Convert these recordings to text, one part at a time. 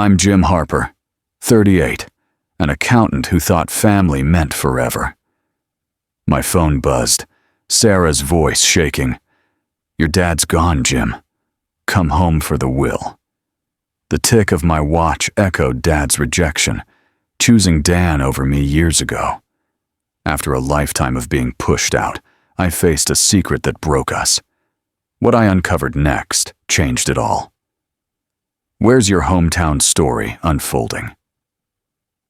I'm Jim Harper, 38, an accountant who thought family meant forever. My phone buzzed, Sarah's voice shaking. Your dad's gone, Jim. Come home for the will. The tick of my watch echoed Dad's rejection, choosing Dan over me years ago. After a lifetime of being pushed out, I faced a secret that broke us. What I uncovered next changed it all. Where's your hometown story unfolding?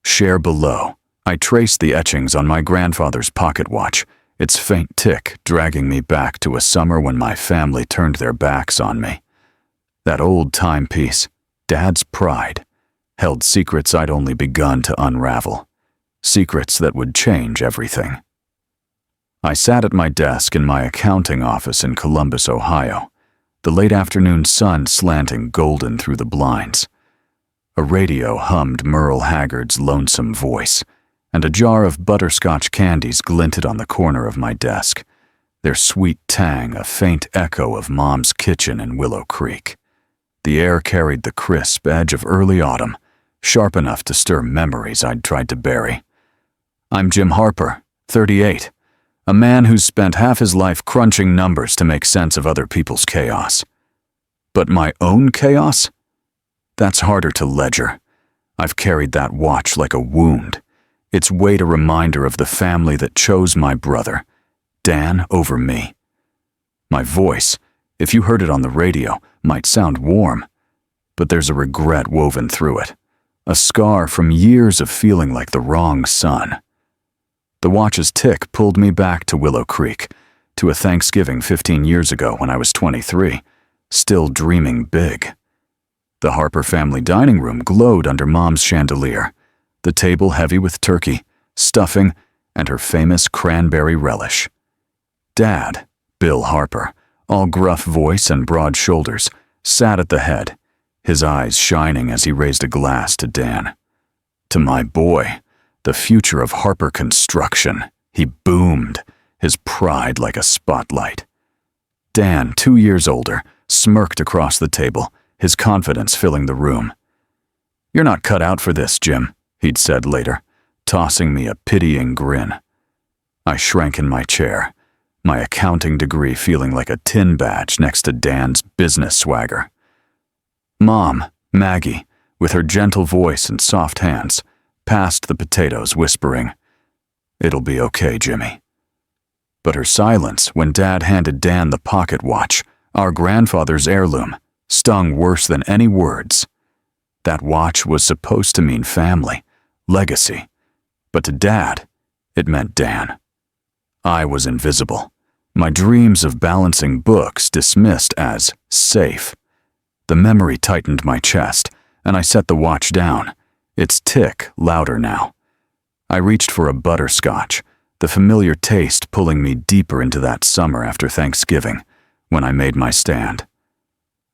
Share below. I traced the etchings on my grandfather's pocket watch, its faint tick dragging me back to a summer when my family turned their backs on me. That old timepiece, Dad's pride, held secrets I'd only begun to unravel, secrets that would change everything. I sat at my desk in my accounting office in Columbus, Ohio, the late afternoon sun slanting golden through the blinds. A radio hummed Merle Haggard's lonesome voice, and a jar of butterscotch candies glinted on the corner of my desk, their sweet tang a faint echo of Mom's kitchen in Willow Creek. The air carried the crisp edge of early autumn, sharp enough to stir memories I'd tried to bury. I'm Jim Harper, 38, a man who's spent half his life crunching numbers to make sense of other people's chaos. But my own chaos? That's harder to ledger. I've carried that watch like a wound, its weight a reminder of the family that chose my brother, Dan, over me. My voice, if you heard it on the radio, might sound warm, but there's a regret woven through it, a scar from years of feeling like the wrong son. The watch's tick pulled me back to Willow Creek, to a Thanksgiving 15 years ago when I was 23, still dreaming big. The Harper family dining room glowed under Mom's chandelier, the table heavy with turkey, stuffing, and her famous cranberry relish. Dad, Bill Harper, all gruff voice and broad shoulders, sat at the head, his eyes shining as he raised a glass to Dan. To my boy, the future of Harper Construction, he boomed, his pride like a spotlight. Dan, 2 years older, smirked across the table, his confidence filling the room. You're not cut out for this, Jim, he'd said later, tossing me a pitying grin. I shrank in my chair, my accounting degree feeling like a tin badge next to Dan's business swagger. Mom, Maggie, with her gentle voice and soft hands, passed the potatoes, whispering, "It'll be okay, Jimmy." But her silence when Dad handed Dan the pocket watch, our grandfather's heirloom, stung worse than any words. That watch was supposed to mean family, legacy, but to Dad, it meant Dan. I was invisible, my dreams of balancing books dismissed as safe. The memory tightened my chest, and I set the watch down, its tick louder now. I reached for a butterscotch, the familiar taste pulling me deeper into that summer after Thanksgiving, when I made my stand.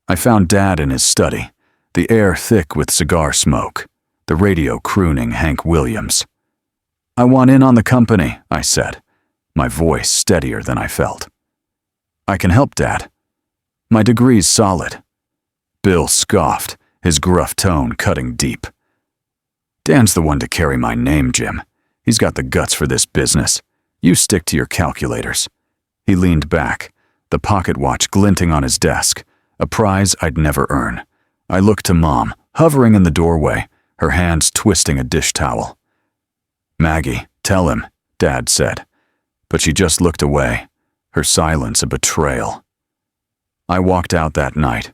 I found Dad in his study, the air thick with cigar smoke, the radio crooning Hank Williams. "I want in on the company," I said, my voice steadier than I felt. "I can help, Dad. My degree's solid." Bill scoffed, his gruff tone cutting deep. "Dan's the one to carry my name, Jim. He's got the guts for this business. You stick to your calculators." He leaned back, the pocket watch glinting on his desk, a prize I'd never earn. I looked to Mom, hovering in the doorway, her hands twisting a dish towel. "Maggie, tell him," Dad said, but she just looked away, her silence a betrayal. I walked out that night,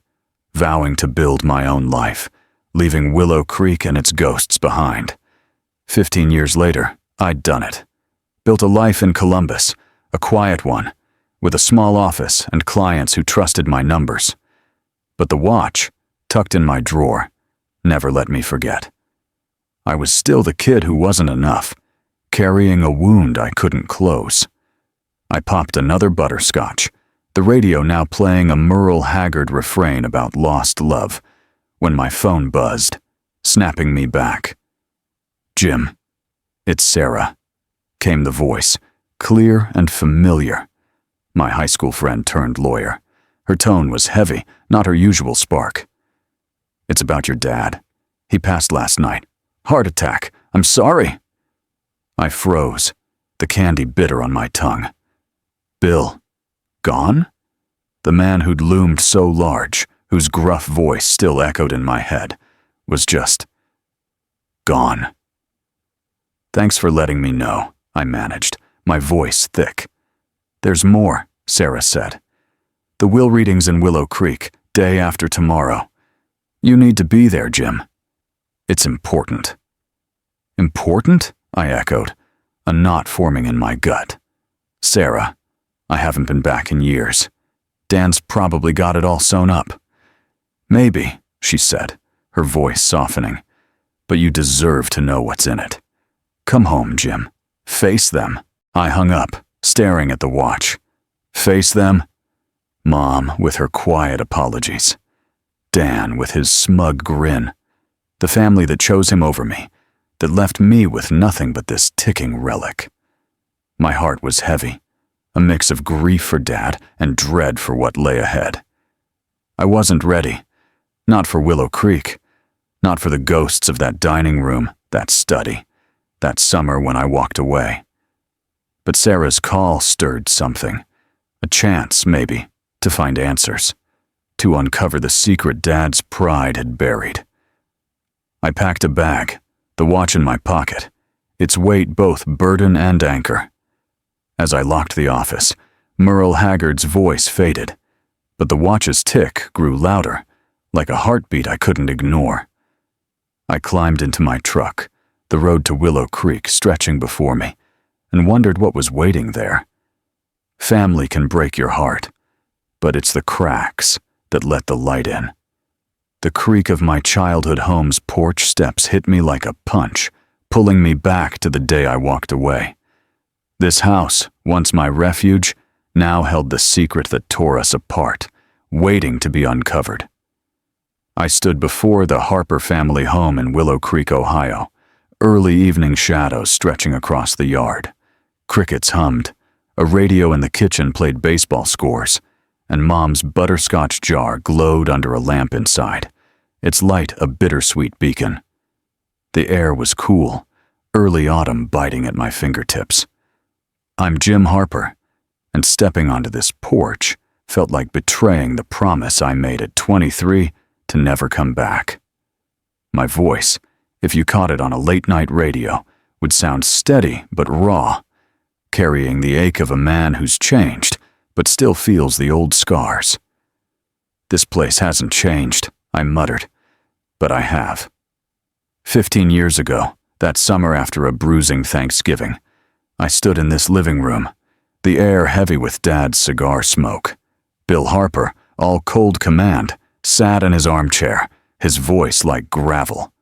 vowing to build my own life, leaving Willow Creek and its ghosts behind. 15 years later, I'd done it. Built a life in Columbus, a quiet one, with a small office and clients who trusted my numbers. But the watch, tucked in my drawer, never let me forget. I was still the kid who wasn't enough, carrying a wound I couldn't close. I popped another butterscotch, the radio now playing a Merle Haggard refrain about lost love, when my phone buzzed, snapping me back. "Jim, it's Sarah," came the voice, clear and familiar. My high school friend turned lawyer. Her tone was heavy, not her usual spark. "It's about your dad. He passed last night. Heart attack. I'm sorry." I froze, the candy bitter on my tongue. Bill, gone? The man who'd loomed so large, whose gruff voice still echoed in my head, was just gone. "Thanks for letting me know," I managed, my voice thick. "There's more," Sarah said. "The will readings in Willow Creek, day after tomorrow. You need to be there, Jim. It's important." "Important?" I echoed, a knot forming in my gut. "Sarah, I haven't been back in years. Dan's probably got it all sewn up." "Maybe," she said, her voice softening, "but you deserve to know what's in it. Come home, Jim. Face them." I hung up, staring at the watch. Face them? Mom with her quiet apologies. Dan with his smug grin. The family that chose him over me, that left me with nothing but this ticking relic. My heart was heavy, a mix of grief for Dad and dread for what lay ahead. I wasn't ready. Not for Willow Creek. Not for the ghosts of that dining room, that study, that summer when I walked away. But Sarah's call stirred something. A chance, maybe, to find answers. To uncover the secret Dad's pride had buried. I packed a bag, the watch in my pocket, its weight both burden and anchor. As I locked the office, Merle Haggard's voice faded, but the watch's tick grew louder, like a heartbeat I couldn't ignore. I climbed into my truck, the road to Willow Creek stretching before me, and wondered what was waiting there. Family can break your heart, but it's the cracks that let the light in. The creak of my childhood home's porch steps hit me like a punch, pulling me back to the day I walked away. This house, once my refuge, now held the secret that tore us apart, waiting to be uncovered. I stood before the Harper family home in Willow Creek, Ohio, early evening shadows stretching across the yard. Crickets hummed, a radio in the kitchen played baseball scores, and Mom's butterscotch jar glowed under a lamp inside, its light a bittersweet beacon. The air was cool, early autumn biting at my fingertips. I'm Jim Harper, and stepping onto this porch felt like betraying the promise I made at 23 to never come back. My voice, if you caught it on a late-night radio, would sound steady but raw, carrying the ache of a man who's changed, but still feels the old scars. "This place hasn't changed," I muttered, but I have. 15 years ago, that summer after a bruising Thanksgiving, I stood in this living room, the air heavy with Dad's cigar smoke. Bill Harper, all cold command, sat in his armchair, his voice like gravel.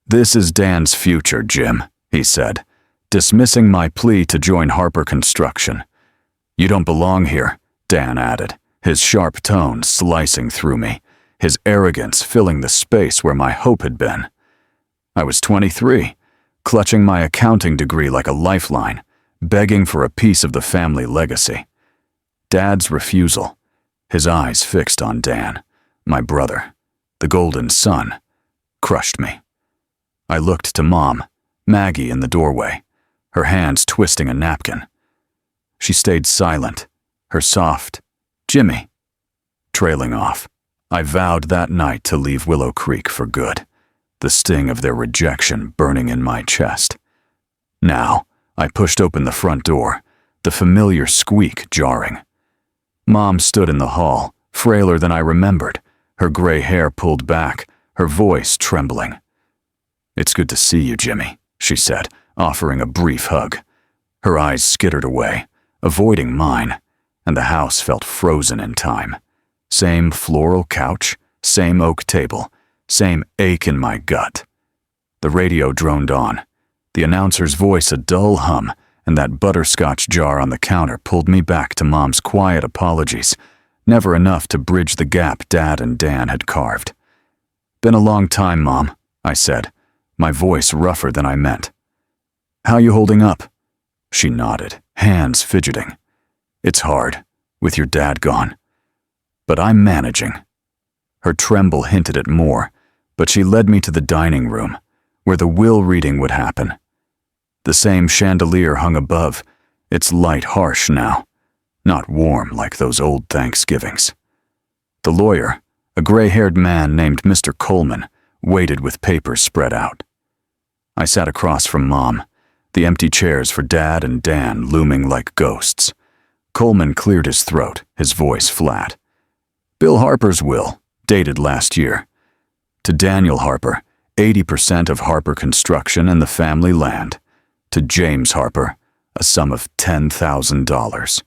"This is Dan's future, Jim," he said, dismissing my plea to join Harper Construction. "You don't belong here," Dan added, his sharp tone slicing through me, his arrogance filling the space where my hope had been. I was 23, clutching my accounting degree like a lifeline, begging for a piece of the family legacy. Dad's refusal, his eyes fixed on Dan, my brother, the golden son, crushed me. I looked to Mom, Maggie in the doorway, her hands twisting a napkin. She stayed silent, her soft, "Jimmy," trailing off. I vowed that night to leave Willow Creek for good, the sting of their rejection burning in my chest. Now, I pushed open the front door, the familiar squeak jarring. Mom stood in the hall, frailer than I remembered, her gray hair pulled back, her voice trembling. "It's good to see you, Jimmy," she said, offering a brief hug. Her eyes skittered away, avoiding mine, and the house felt frozen in time. Same floral couch, same oak table, same ache in my gut. The radio droned on, the announcer's voice a dull hum, and that butterscotch jar on the counter pulled me back to Mom's quiet apologies, never enough to bridge the gap Dad and Dan had carved. "Been a long time, Mom," I said, my voice rougher than I meant. "How you holding up?" She nodded, hands fidgeting. "It's hard, with your dad gone. But I'm managing." Her tremble hinted at more, but she led me to the dining room, where the will reading would happen. The same chandelier hung above, its light harsh now, not warm like those old Thanksgivings. The lawyer, a gray-haired man named Mr. Coleman, waited with papers spread out. I sat across from Mom, the empty chairs for Dad and Dan looming like ghosts. Coleman cleared his throat, his voice flat. Bill Harper's will, dated last year. To Daniel Harper, 80% of Harper Construction and the family land. To James Harper, a sum of $10,000.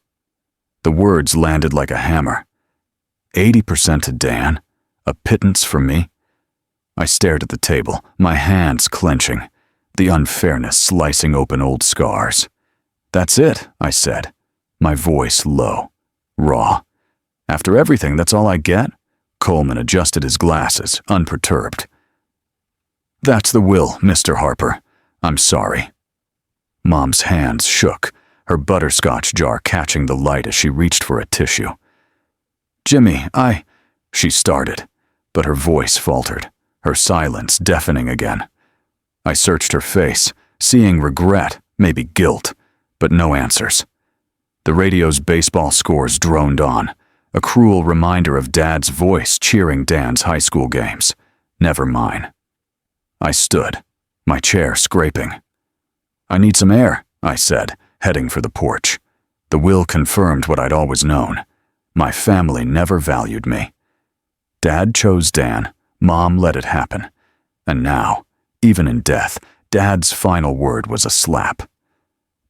The words landed like a hammer. 80% to Dan, a pittance for me. I stared at the table, my hands clenching, the unfairness slicing open old scars. That's it, I said, my voice low, raw. After everything, that's all I get? Coleman adjusted his glasses, unperturbed. That's the will, Mr. Harper. I'm sorry. Mom's hands shook, her butterscotch jar catching the light as she reached for a tissue. Jimmy, she started, but her voice faltered, her silence deafening again. I searched her face, seeing regret, maybe guilt, but no answers. The radio's baseball scores droned on, a cruel reminder of Dad's voice cheering Dan's high school games, never mine. I stood, my chair scraping. I need some air, I said, heading for the porch. The will confirmed what I'd always known. My family never valued me. Dad chose Dan, Mom let it happen. And now, even in death, Dad's final word was a slap.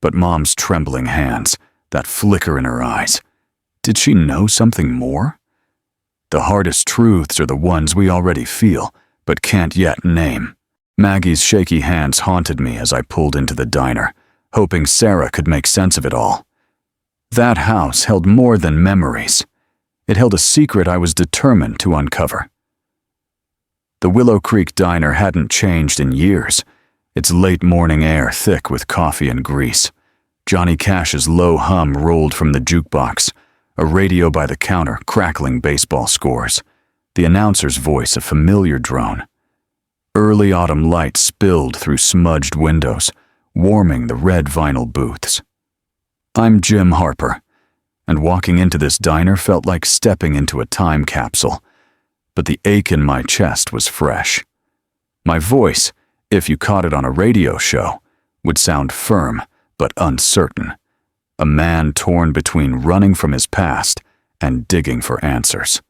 But Mom's trembling hands, that flicker in her eyes, did she know something more? The hardest truths are the ones we already feel, but can't yet name. Maggie's shaky hands haunted me as I pulled into the diner, hoping Sarah could make sense of it all. That house held more than memories. It held a secret I was determined to uncover. The Willow Creek Diner hadn't changed in years, its late morning air thick with coffee and grease. Johnny Cash's low hum rolled from the jukebox, a radio by the counter crackling baseball scores, the announcer's voice a familiar drone. Early autumn light spilled through smudged windows, warming the red vinyl booths. I'm Jim Harper, and walking into this diner felt like stepping into a time capsule, but the ache in my chest was fresh. My voice, if you caught it on a radio show, would sound firm but uncertain, a man torn between running from his past and digging for answers.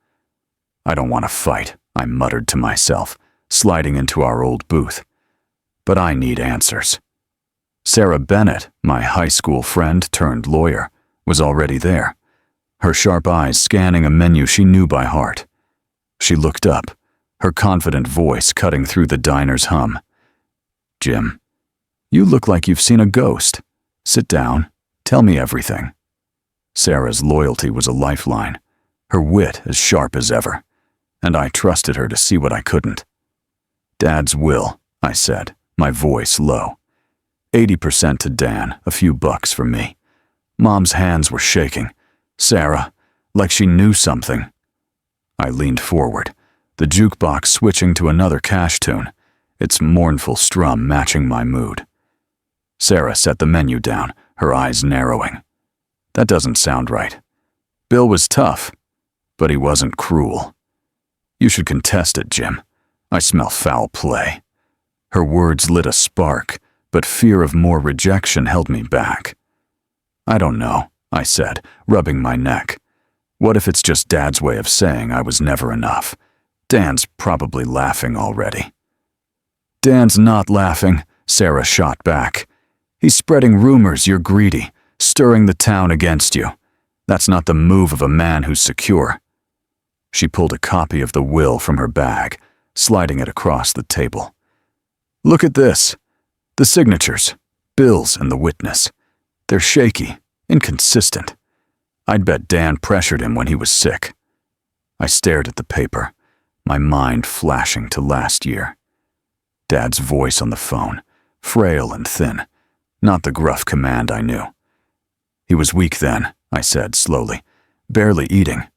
I don't want to fight, I muttered to myself, sliding into our old booth. But I need answers. Sarah Bennett, my high school friend turned lawyer, was already there, her sharp eyes scanning a menu she knew by heart. She looked up, her confident voice cutting through the diner's hum. Jim, you look like you've seen a ghost. Sit down, tell me everything. Sarah's loyalty was a lifeline, her wit as sharp as ever, and I trusted her to see what I couldn't. Dad's will, I said, my voice low. 80% to Dan, a few bucks for me. Mom's hands were shaking. Sarah, like she knew something. I leaned forward, the jukebox switching to another Cash tune, its mournful strum matching my mood. Sarah set the menu down, her eyes narrowing. That doesn't sound right. Bill was tough, but he wasn't cruel. You should contest it, Jim. I smell foul play. Her words lit a spark, but fear of more rejection held me back. I don't know, I said, rubbing my neck. What if it's just Dad's way of saying I was never enough? Dan's probably laughing already. Dan's not laughing, Sarah shot back. He's spreading rumors you're greedy, stirring the town against you. That's not the move of a man who's secure. She pulled a copy of the will from her bag, sliding it across the table. Look at this. The signatures, Bill's and the witness. They're shaky, inconsistent. I'd bet Dan pressured him when he was sick. I stared at the paper, my mind flashing to last year. Dad's voice on the phone, frail and thin, not the gruff command I knew. He was weak then, I said slowly, barely eating.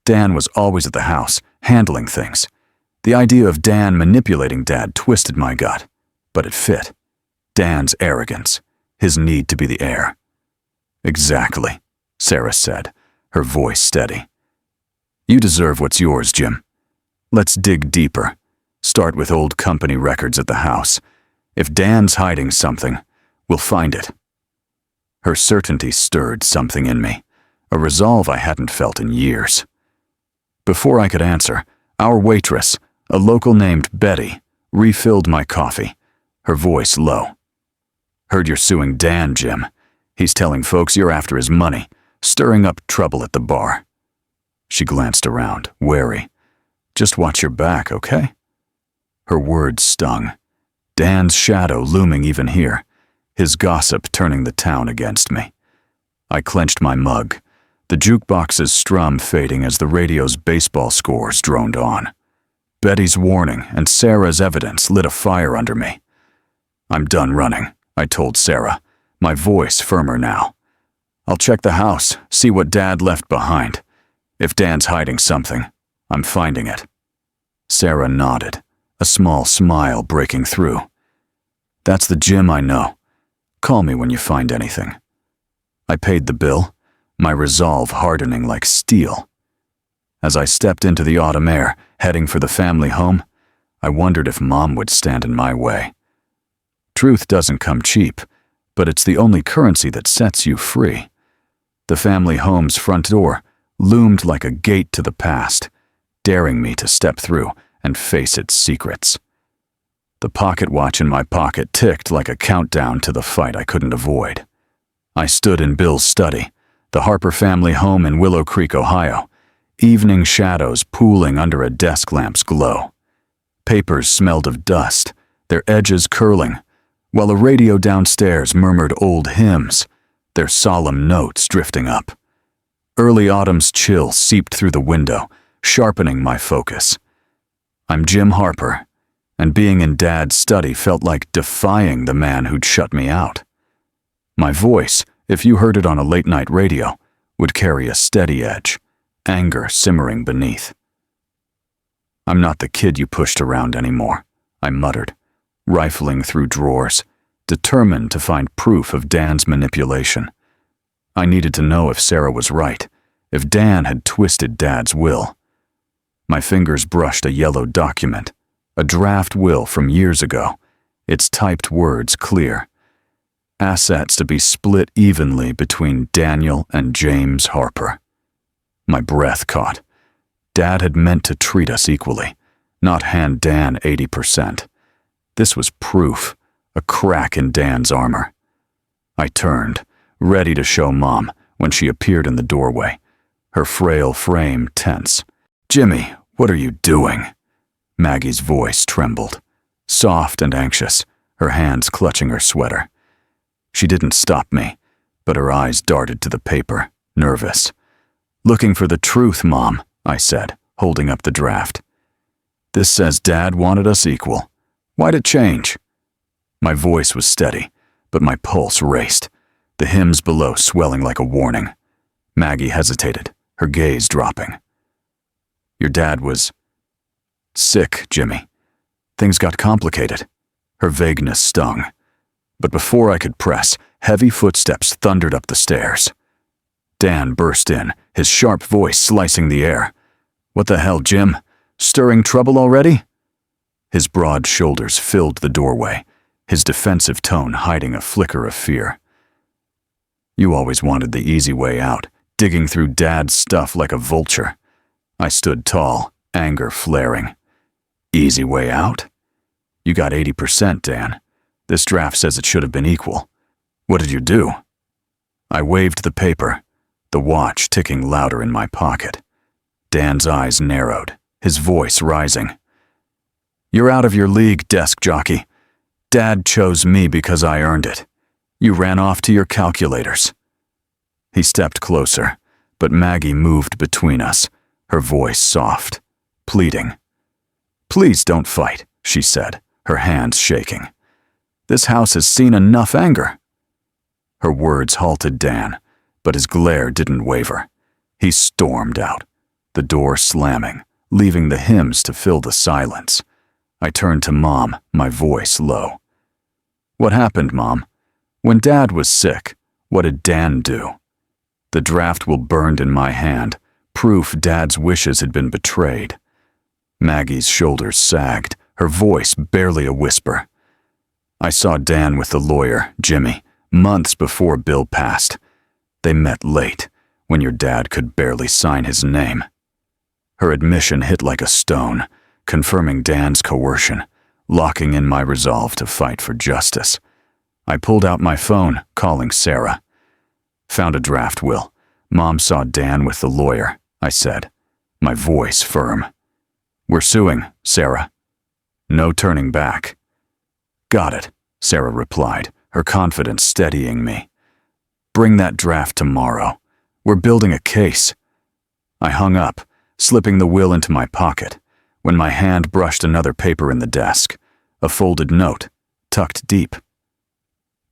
Dan was always at the house, handling things. The idea of Dan manipulating Dad twisted my gut, but it fit. Dan's arrogance, his need to be the heir. Exactly, Sarah said, her voice steady. You deserve what's yours, Jim. Let's dig deeper. Start with old company records at the house. If Dan's hiding something, we'll find it. Her certainty stirred something in me, a resolve I hadn't felt in years. Before I could answer, our waitress, a local named Betty, refilled my coffee, her voice low. Heard you're suing Dan, Jim. He's telling folks you're after his money, stirring up trouble at the bar. She glanced around, wary. Just watch your back, okay? Her words stung. Dan's shadow looming even here, his gossip turning the town against me. I clenched my mug, the jukebox's strum fading as the radio's baseball scores droned on. Betty's warning and Sarah's evidence lit a fire under me. I'm done running, I told Sarah, my voice firmer now. I'll check the house, see what Dad left behind. If Dan's hiding something, I'm finding it. Sarah nodded, a small smile breaking through. That's the Jim I know. Call me when you find anything. I paid the bill, my resolve hardening like steel. As I stepped into the autumn air, heading for the family home, I wondered if Mom would stand in my way. Truth doesn't come cheap, but it's the only currency that sets you free. The family home's front door loomed like a gate to the past, daring me to step through and face its secrets. The pocket watch in my pocket ticked like a countdown to the fight I couldn't avoid. I stood in Bill's study, the Harper family home in Willow Creek, Ohio, evening shadows pooling under a desk lamp's glow. Papers smelled of dust, their edges curling, while a radio downstairs murmured old hymns, their solemn notes drifting up. Early autumn's chill seeped through the window, sharpening my focus. I'm Jim Harper, and being in Dad's study felt like defying the man who'd shut me out. My voice, if you heard it on a late-night radio, would carry a steady edge, anger simmering beneath. I'm not the kid you pushed around anymore, I muttered, rifling through drawers, determined to find proof of Dan's manipulation. I needed to know if Sarah was right, if Dan had twisted Dad's will. My fingers brushed a yellow document, a draft will from years ago, its typed words clear. Assets to be split evenly between Daniel and James Harper. My breath caught. Dad had meant to treat us equally, not hand Dan 80%. This was proof, a crack in Dan's armor. I turned, ready to show Mom, when she appeared in the doorway, her frail frame tense. Jimmy, what are you doing? Maggie's voice trembled, soft and anxious, her hands clutching her sweater. She didn't stop me, but her eyes darted to the paper, nervous. Looking for the truth, Mom, I said, holding up the draft. This says Dad wanted us equal. Why'd it change? My voice was steady, but my pulse raced, the hymns below swelling like a warning. Maggie hesitated, her gaze dropping. Your dad was sick, Jimmy. Things got complicated. Her vagueness stung. But before I could press, heavy footsteps thundered up the stairs. Dan burst in, his sharp voice slicing the air. What the hell, Jim? Stirring trouble already? His broad shoulders filled the doorway, his defensive tone hiding a flicker of fear. You always wanted the easy way out, digging through Dad's stuff like a vulture. I stood tall, anger flaring. Easy way out? You got 80%, Dan. This draft says it should have been equal. What did you do? I waved the paper, the watch ticking louder in my pocket. Dan's eyes narrowed, his voice rising. You're out of your league, desk jockey. Dad chose me because I earned it. You ran off to your calculators. He stepped closer, but Maggie moved between us, her voice soft, pleading. Please don't fight, she said, her hands shaking. This house has seen enough anger. Her words halted Dan, but his glare didn't waver. He stormed out, the door slamming, leaving the hymns to fill the silence. I turned to Mom, my voice low. "What happened, Mom? When Dad was sick, what did Dan do?" The draft will burned in my hand, proof Dad's wishes had been betrayed. Maggie's shoulders sagged, her voice barely a whisper. "I saw Dan with the lawyer, Jimmy, months before Bill passed. They met late, when your dad could barely sign his name." Her admission hit like a stone, confirming Dan's coercion, locking in my resolve to fight for justice. I pulled out my phone, calling Sarah. "Found a draft will. Mom saw Dan with the lawyer," I said, my voice firm. "We're suing, Sarah. No turning back." "Got it," Sarah replied, her confidence steadying me. "Bring that draft tomorrow. We're building a case." I hung up, slipping the will into my pocket, when my hand brushed another paper in the desk, a folded note, tucked deep.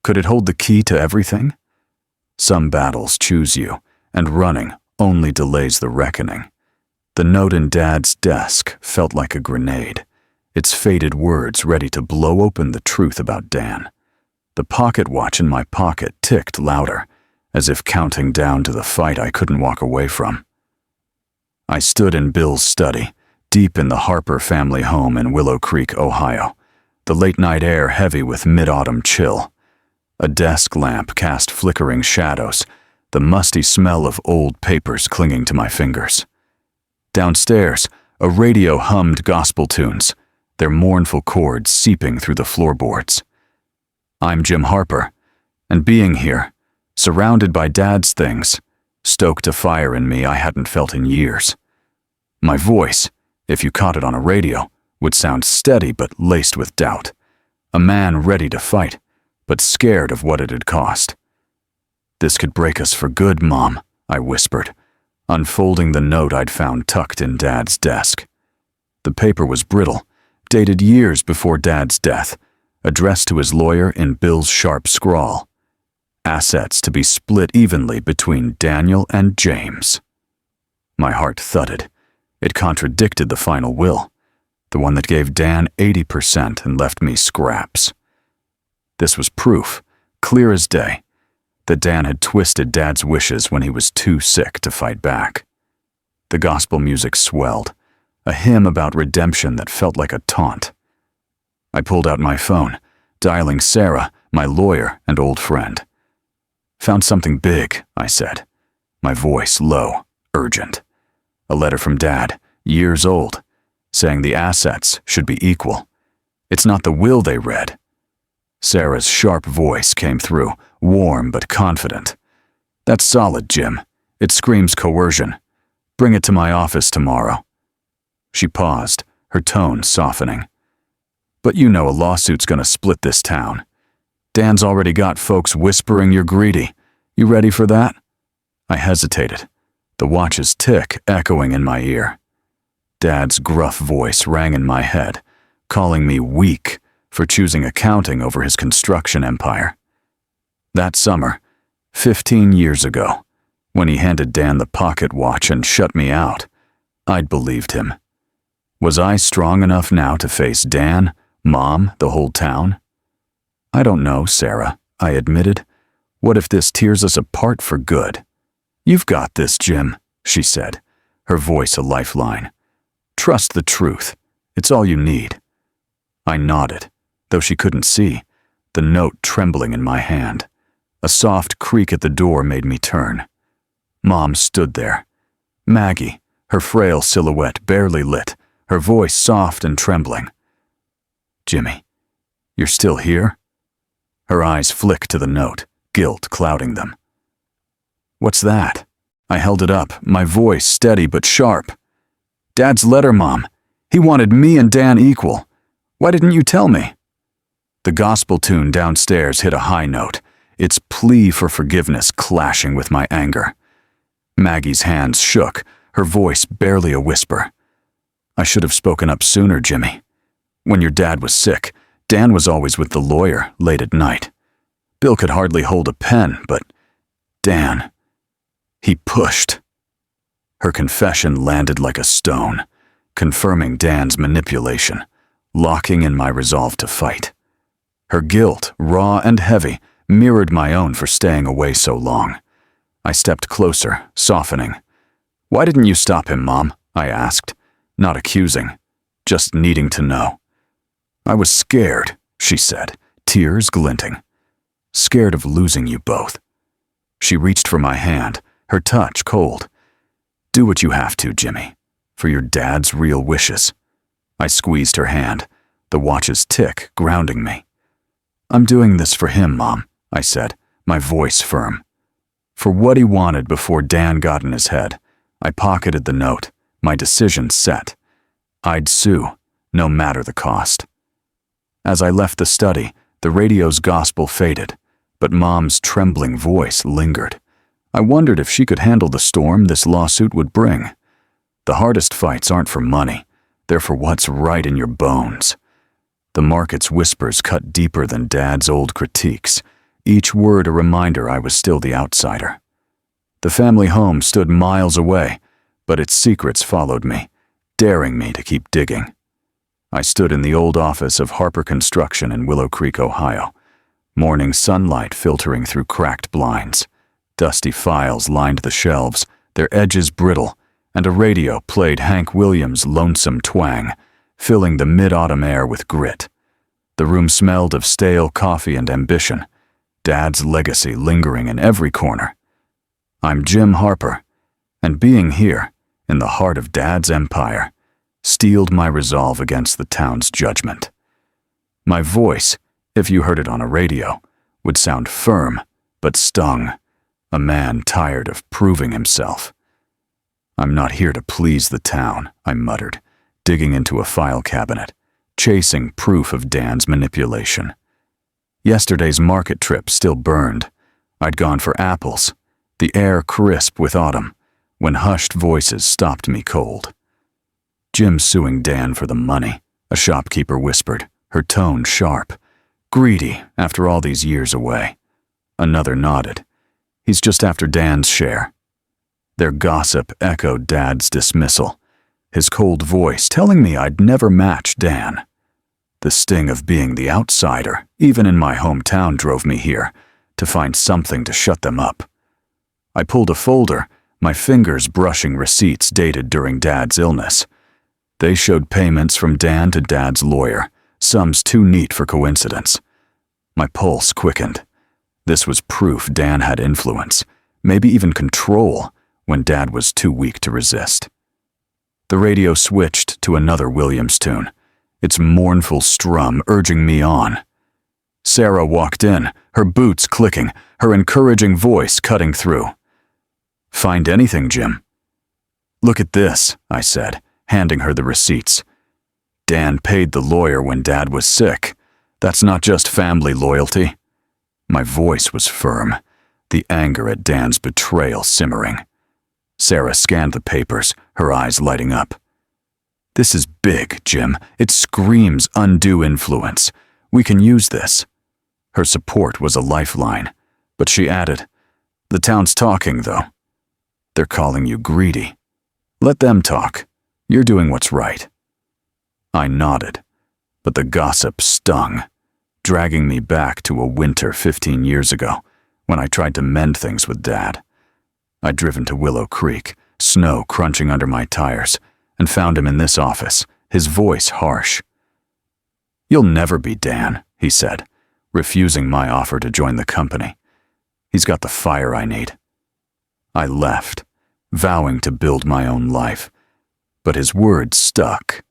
Could it hold the key to everything? Some battles choose you, and running only delays the reckoning. The note in Dad's desk felt like a grenade, its faded words ready to blow open the truth about Dan. The pocket watch in my pocket ticked louder, as if counting down to the fight I couldn't walk away from. I stood in Bill's study, deep in the Harper family home in Willow Creek, Ohio, the late-night air heavy with mid-autumn chill. A desk lamp cast flickering shadows, the musty smell of old papers clinging to my fingers. Downstairs, a radio hummed gospel tunes, their mournful chords seeping through the floorboards. I'm Jim Harper, and being here, surrounded by Dad's things, stoked a fire in me I hadn't felt in years. My voice, if you caught it on a radio, would sound steady but laced with doubt. A man ready to fight, but scared of what it had cost. "This could break us for good, Mom," I whispered, unfolding the note I'd found tucked in Dad's desk. The paper was brittle, dated years before Dad's death, addressed to his lawyer in Bill's sharp scrawl. Assets to be split evenly between Daniel and James. My heart thudded. It contradicted the final will, the one that gave Dan 80% and left me scraps. This was proof, clear as day, that Dan had twisted Dad's wishes when he was too sick to fight back. The gospel music swelled, a hymn about redemption that felt like a taunt. I pulled out my phone, dialing Sarah, my lawyer and old friend. "Found something big," I said, my voice low, urgent. A letter from Dad, years old, saying the assets should be equal. It's not the will they read. Sarah's sharp voice came through, warm but confident. "That's solid, Jim. It screams coercion. Bring it to my office tomorrow." She paused, her tone softening. "But you know a lawsuit's gonna split this town. Dan's already got folks whispering you're greedy. You ready for that?" I hesitated, the watch's tick echoing in my ear. Dad's gruff voice rang in my head, calling me weak for choosing accounting over his construction empire. That summer, 15 years ago, when he handed Dan the pocket watch and shut me out, I'd believed him. Was I strong enough now to face Dan, Mom, the whole town? "I don't know, Sarah," I admitted. "What if this tears us apart for good?" "You've got this, Jim," she said, her voice a lifeline. "Trust the truth. It's all you need." I nodded, though she couldn't see, the note trembling in my hand. A soft creak at the door made me turn. Mom stood there. Maggie, her frail silhouette barely lit, her voice soft and trembling. "Jimmy, you're still here?" Her eyes flicked to the note, guilt clouding them. "What's that?" I held it up, my voice steady but sharp. "Dad's letter, Mom. He wanted me and Dan equal. Why didn't you tell me?" The gospel tune downstairs hit a high note, its plea for forgiveness clashing with my anger. Maggie's hands shook, her voice barely a whisper. "I should have spoken up sooner, Jimmy. When your dad was sick, Dan was always with the lawyer late at night. Bill could hardly hold a pen, but Dan, he pushed." Her confession landed like a stone, confirming Dan's manipulation, locking in my resolve to fight. Her guilt, raw and heavy, mirrored my own for staying away so long. I stepped closer, softening. "Why didn't you stop him, Mom?" I asked, not accusing, just needing to know. "I was scared," she said, tears glinting. "Scared of losing you both." She reached for my hand, her touch cold. "Do what you have to, Jimmy, for your dad's real wishes." I squeezed her hand, the watch's tick grounding me. "I'm doing this for him, Mom," I said, my voice firm. For what he wanted before Dan got in his head, I pocketed the note, my decision set. I'd sue, no matter the cost. As I left the study, the radio's gospel faded, but Mom's trembling voice lingered. I wondered if she could handle the storm this lawsuit would bring. The hardest fights aren't for money, they're for what's right in your bones. The market's whispers cut deeper than Dad's old critiques, each word a reminder I was still the outsider. The family home stood miles away, but its secrets followed me, daring me to keep digging. I stood in the old office of Harper Construction in Willow Creek, Ohio. Morning sunlight filtering through cracked blinds. Dusty files lined the shelves, their edges brittle, and a radio played Hank Williams' lonesome twang, filling the mid-autumn air with grit. The room smelled of stale coffee and ambition, Dad's legacy lingering in every corner. I'm Jim Harper, and being here, in the heart of Dad's empire, steeled my resolve against the town's judgment. My voice, if you heard it on a radio, would sound firm, but stung, a man tired of proving himself. "I'm not here to please the town," I muttered, digging into a file cabinet, chasing proof of Dan's manipulation. Yesterday's market trip still burned. I'd gone for apples, the air crisp with autumn, when hushed voices stopped me cold. "Jim's suing Dan for the money," a shopkeeper whispered, her tone sharp. "Greedy after all these years away." Another nodded. "He's just after Dan's share." Their gossip echoed Dad's dismissal, his cold voice telling me I'd never match Dan. The sting of being the outsider, even in my hometown, drove me here, to find something to shut them up. I pulled a folder, my fingers brushing receipts dated during Dad's illness. They showed payments from Dan to Dad's lawyer, sums too neat for coincidence. My pulse quickened. This was proof Dan had influence, maybe even control, when Dad was too weak to resist. The radio switched to another Williams tune, its mournful strum urging me on. Sarah walked in, her boots clicking, her encouraging voice cutting through. "Find anything, Jim?" "Look at this," I said, handing her the receipts. "Dan paid the lawyer when Dad was sick. That's not just family loyalty." My voice was firm, the anger at Dan's betrayal simmering. Sarah scanned the papers, her eyes lighting up. "This is big, Jim. It screams undue influence. We can use this." Her support was a lifeline, but she added, "The town's talking, though. They're calling you greedy. Let them talk. You're doing what's right." I nodded, but the gossip stung, dragging me back to a winter 15 years ago, when I tried to mend things with Dad. I'd driven to Willow Creek, snow crunching under my tires, and found him in this office, his voice harsh. "You'll never be Dan," he said, refusing my offer to join the company. "He's got the fire I need." I left, vowing to build my own life, but his words stuck,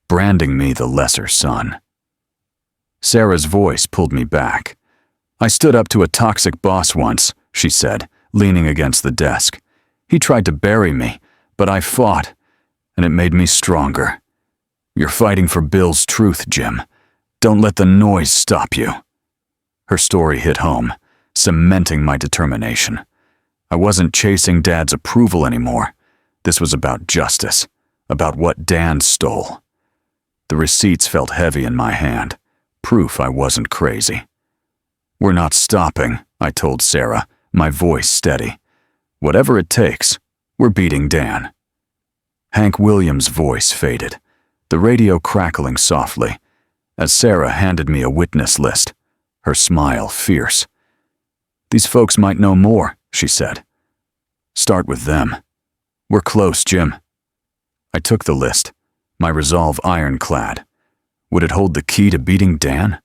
branding me the lesser son. Sarah's voice pulled me back. "I stood up to a toxic boss once," she said, leaning against the desk. "He tried to bury me, but I fought, and it made me stronger. You're fighting for Bill's truth, Jim. Don't let the noise stop you." Her story hit home, cementing my determination. I wasn't chasing Dad's approval anymore. This was about justice, about what Dan stole. The receipts felt heavy in my hand, proof I wasn't crazy. "We're not stopping," I told Sarah, my voice steady. "Whatever it takes, we're beating Dan." Hank Williams' voice faded, the radio crackling softly, as Sarah handed me a witness list, her smile fierce. "These folks might know more," she said. "Start with them. We're close, Jim." I took the list, my resolve ironclad. Would it hold the key to beating Dan?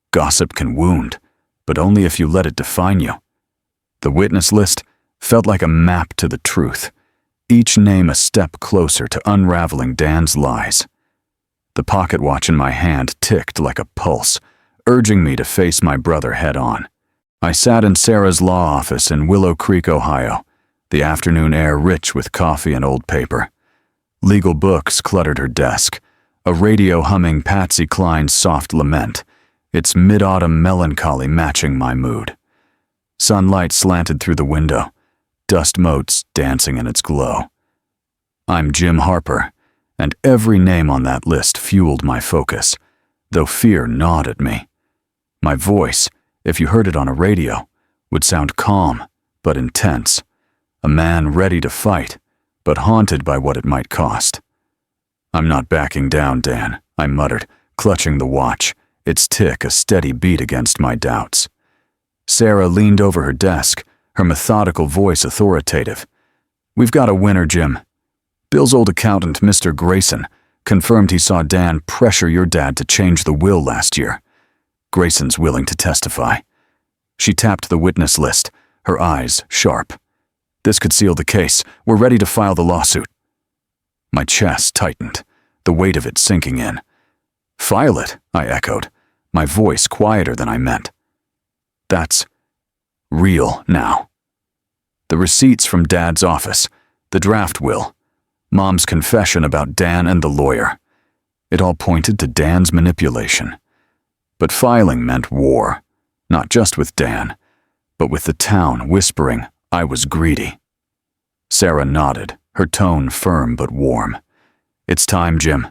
Gossip can wound, but only if you let it define you. The witness list felt like a map to the truth, each name a step closer to unraveling Dan's lies. The pocket watch in my hand ticked like a pulse, urging me to face my brother head-on. I sat in Sarah's law office in Willow Creek, Ohio, the afternoon air rich with coffee and old paper. Legal books cluttered her desk, a radio humming Patsy Cline's soft lament, its mid-autumn melancholy matching my mood. Sunlight slanted through the window, dust motes dancing in its glow. I'm Jim Harper, and every name on that list fueled my focus, though fear gnawed at me. My voice, if you heard it on a radio, would sound calm but intense, a man ready to fight, but haunted by what it might cost. "I'm not backing down, Dan," I muttered, clutching the watch, its tick a steady beat against my doubts. Sarah leaned over her desk, her methodical voice authoritative. "We've got a winner, Jim. Bill's old accountant, Mr. Grayson, confirmed he saw Dan pressure your dad to change the will last year. Grayson's willing to testify." She tapped the witness list, her eyes sharp. "This could seal the case. We're ready to file the lawsuit." My chest tightened, the weight of it sinking in. "File it," I echoed, my voice quieter than I meant. "That's real now." The receipts from Dad's office, the draft will, Mom's confession about Dan and the lawyer. It all pointed to Dan's manipulation. But filing meant war, not just with Dan, but with the town whispering I was greedy. Sarah nodded, her tone firm but warm. "It's time, Jim.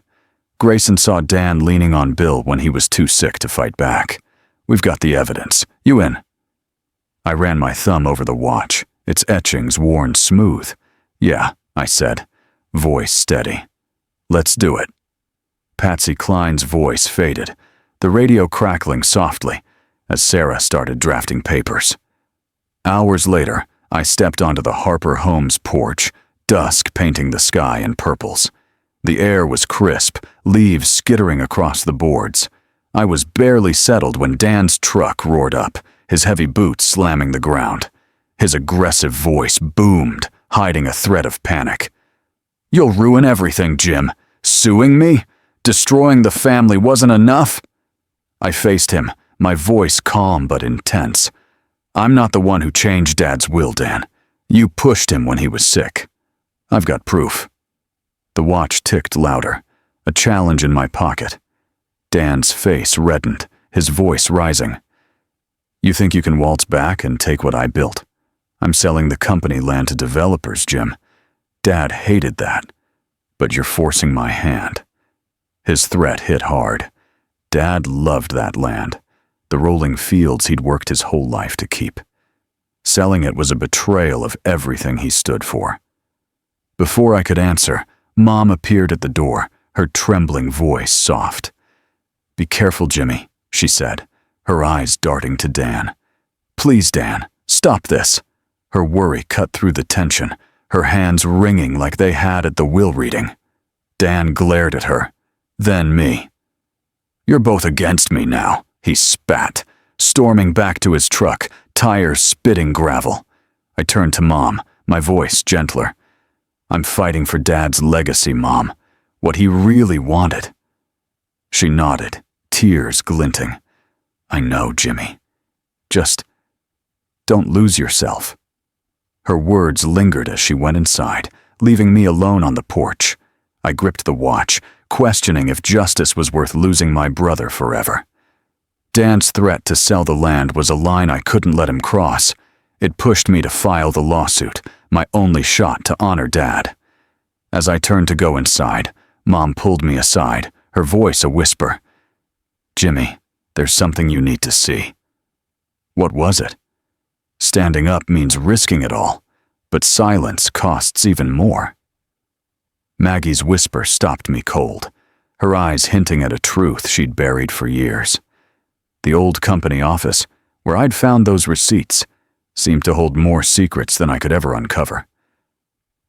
Grayson saw Dan leaning on Bill when he was too sick to fight back. We've got the evidence. You in?" I ran my thumb over the watch, its etchings worn smooth. "Yeah," I said, voice steady. "Let's do it." Patsy Cline's voice faded, the radio crackling softly, as Sarah started drafting papers. Hours later, I stepped onto the Harper home's porch, dusk painting the sky in purples. The air was crisp, leaves skittering across the boards. I was barely settled when Dan's truck roared up, his heavy boots slamming the ground. His aggressive voice boomed, hiding a threat of panic. "You'll ruin everything, Jim. Suing me? Destroying the family wasn't enough?" I faced him, my voice calm but intense. "I'm not the one who changed Dad's will, Dan. You pushed him when he was sick. I've got proof." The watch ticked louder, a challenge in my pocket. Dan's face reddened, his voice rising. "You think you can waltz back and take what I built? I'm selling the company land to developers, Jim. Dad hated that, but you're forcing my hand." His threat hit hard. Dad loved that land, the rolling fields he'd worked his whole life to keep. Selling it was a betrayal of everything he stood for. Before I could answer, Mom appeared at the door, her trembling voice soft. "Be careful, Jimmy," she said, her eyes darting to Dan. "Please, Dan, stop this." Her worry cut through the tension, her hands wringing like they had at the will reading. Dan glared at her, then me. "You're both against me now," he spat, storming back to his truck, tires spitting gravel. I turned to Mom, my voice gentler. "I'm fighting for Dad's legacy, Mom, what he really wanted." She nodded, tears glinting. "I know, Jimmy. Just don't lose yourself." Her words lingered as she went inside, leaving me alone on the porch. I gripped the watch, questioning if justice was worth losing my brother forever. Dan's threat to sell the land was a line I couldn't let him cross. It pushed me to file the lawsuit, my only shot to honor Dad. As I turned to go inside, Mom pulled me aside, her voice a whisper. "Jimmy, there's something you need to see." What was it? Standing up means risking it all, but silence costs even more. Maggie's whisper stopped me cold, her eyes hinting at a truth she'd buried for years. The old company office, where I'd found those receipts, seemed to hold more secrets than I could ever uncover.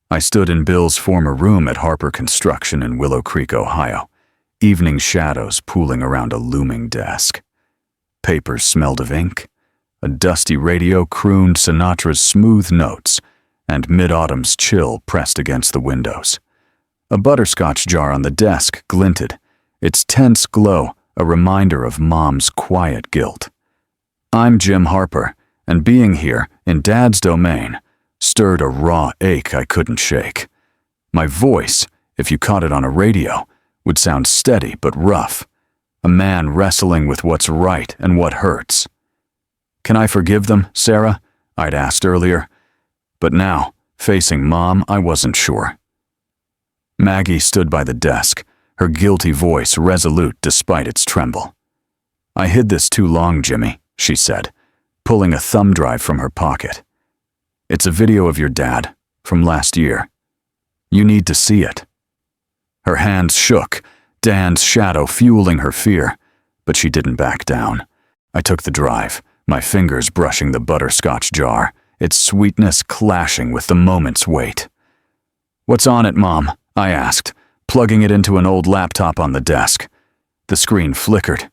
I stood in Bill's former room at Harper Construction in Willow Creek, Ohio, evening shadows pooling around a looming desk. Papers smelled of ink. A dusty radio crooned Sinatra's smooth notes, and mid-autumn's chill pressed against the windows. A butterscotch jar on the desk glinted, its tense glow a reminder of Mom's quiet guilt. I'm Jim Harper, and being here, in Dad's domain, stirred a raw ache I couldn't shake. My voice, if you caught it on a radio, would sound steady but rough, a man wrestling with what's right and what hurts. "Can I forgive them, Sarah?" I'd asked earlier. But now, facing Mom, I wasn't sure. Maggie stood by the desk, her guilty voice resolute despite its tremble. "I hid this too long, Jimmy," she said, pulling a thumb drive from her pocket. "It's a video of your dad, from last year. You need to see it." Her hands shook, Dan's shadow fueling her fear, but she didn't back down. I took the drive, my fingers brushing the butterscotch jar, its sweetness clashing with the moment's weight. "What's on it, Mom?" I asked, plugging it into an old laptop on the desk. The screen flickered,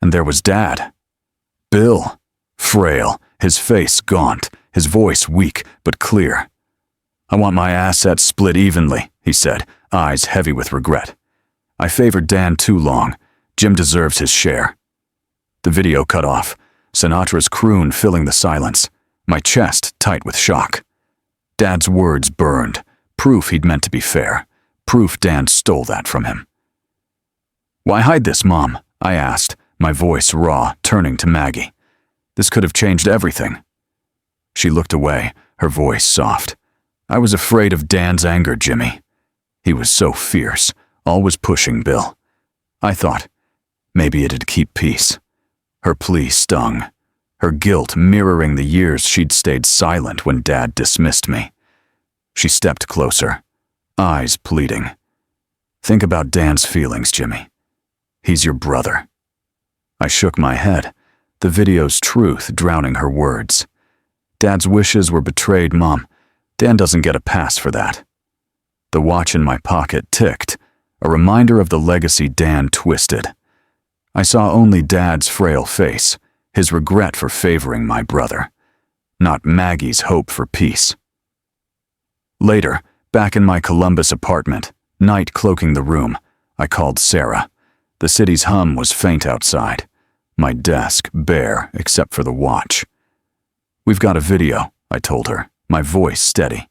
and there was Dad. Bill, frail, his face gaunt, his voice weak but clear. "I want my assets split evenly," he said, eyes heavy with regret. "I favored Dan too long. Jim deserves his share." The video cut off, Sinatra's croon filling the silence, my chest tight with shock. Dad's words burned, proof he'd meant to be fair, proof Dan stole that from him. "Why hide this, Mom?" I asked, my voice raw, turning to Maggie. "This could have changed everything." She looked away, her voice soft. "I was afraid of Dan's anger, Jimmy. He was so fierce, always pushing Bill. I thought, maybe it'd keep peace." Her plea stung, her guilt mirroring the years she'd stayed silent when Dad dismissed me. She stepped closer, eyes pleading. "Think about Dan's feelings, Jimmy. He's your brother." I shook my head, the video's truth drowning her words. "Dad's wishes were betrayed, Mom. Dan doesn't get a pass for that." The watch in my pocket ticked, a reminder of the legacy Dan twisted. I saw only Dad's frail face, his regret for favoring my brother, not Maggie's hope for peace. Later, back in my Columbus apartment, night cloaking the room, I called Sarah. The city's hum was faint outside, my desk bare except for the watch. "We've got a video," I told her, my voice steady.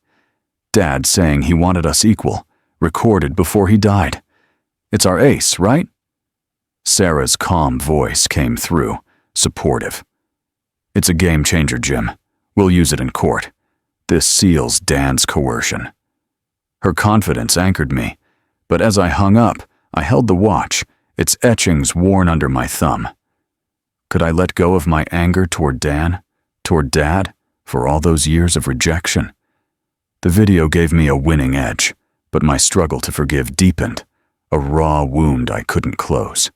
"Dad saying he wanted us equal, recorded before he died. It's our ace, right?" Sarah's calm voice came through, supportive. "It's a game changer, Jim. We'll use it in court. This seals Dan's coercion." Her confidence anchored me, but as I hung up, I held the watch, its etchings worn under my thumb. Could I let go of my anger toward Dan, toward Dad, for all those years of rejection? The video gave me a winning edge, but my struggle to forgive deepened, a raw wound I couldn't close.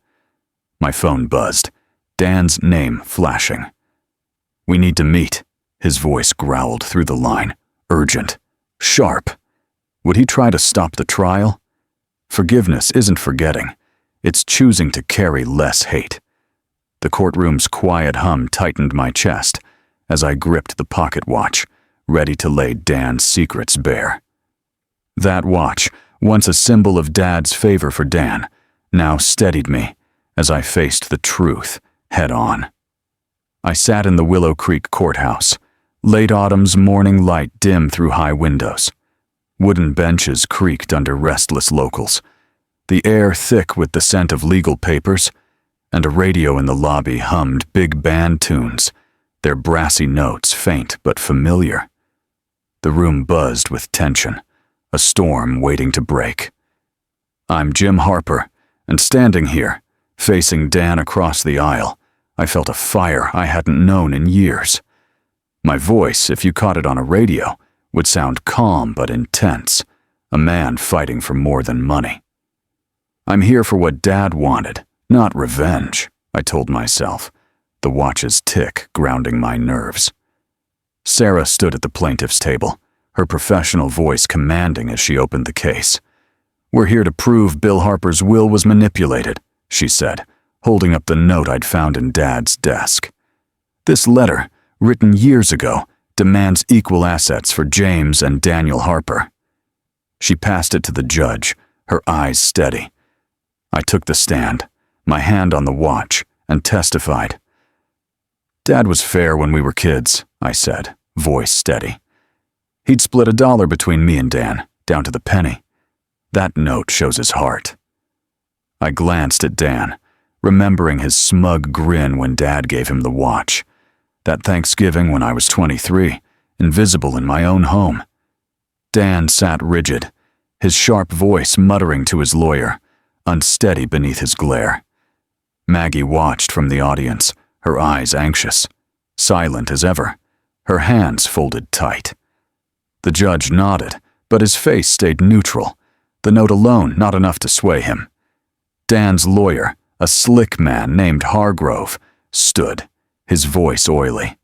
My phone buzzed, Dan's name flashing. "We need to meet," his voice growled through the line, urgent, sharp. Would he try to stop the trial? Forgiveness isn't forgetting. It's choosing to carry less hate. The courtroom's quiet hum tightened my chest as I gripped the pocket watch, ready to lay Dan's secrets bare. That watch, once a symbol of Dad's favor for Dan, now steadied me as I faced the truth head on. I sat in the Willow Creek courthouse, late autumn's morning light dim through high windows. Wooden benches creaked under restless locals, the air thick with the scent of legal papers, and a radio in the lobby hummed big band tunes, their brassy notes faint but familiar. The room buzzed with tension, a storm waiting to break. I'm Jim Harper, and standing here, facing Dan across the aisle, I felt a fire I hadn't known in years. My voice, if you caught it on a radio, would sound calm but intense, a man fighting for more than money. I'm here for what Dad wanted, not revenge, I told myself, the watch's tick grounding my nerves. Sarah stood at the plaintiff's table, her professional voice commanding as she opened the case. "We're here to prove Bill Harper's will was manipulated," she said, holding up the note I'd found in Dad's desk. "This letter, written years ago, demands equal assets for James and Daniel Harper." She passed it to the judge, her eyes steady. I took the stand, my hand on the watch, and testified. "Dad was fair when we were kids," I said, voice steady. "He'd split $1 between me and Dan, down to the penny. That note shows his heart." I glanced at Dan, remembering his smug grin when Dad gave him the watch. That Thanksgiving when I was 23, invisible in my own home. Dan sat rigid, his sharp voice muttering to his lawyer, unsteady beneath his glare. Maggie watched from the audience, her eyes anxious, silent as ever, her hands folded tight. The judge nodded, but his face stayed neutral, the note alone not enough to sway him. Dan's lawyer, a slick man named Hargrove, stood, his voice oily.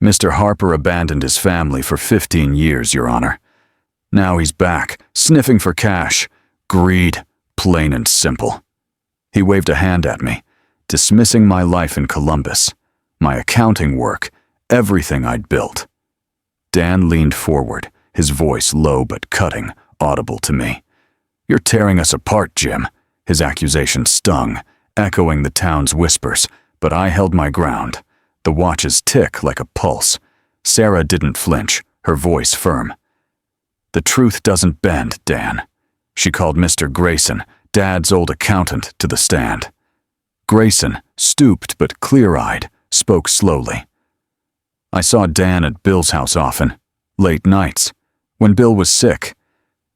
"Mr. Harper abandoned his family for 15 years, Your Honor. Now he's back, sniffing for cash. Greed, plain and simple." He waved a hand at me, dismissing my life in Columbus, my accounting work, everything I'd built. Dan leaned forward, his voice low but cutting, audible to me. "You're tearing us apart, Jim." His accusation stung, echoing the town's whispers, but I held my ground, the watch's tick like a pulse. Sarah didn't flinch, her voice firm. "The truth doesn't bend, Dan." She called Mr. Grayson, Dad's old accountant, to the stand. Grayson, stooped but clear-eyed, spoke slowly. "I saw Dan at Bill's house often, late nights, when Bill was sick.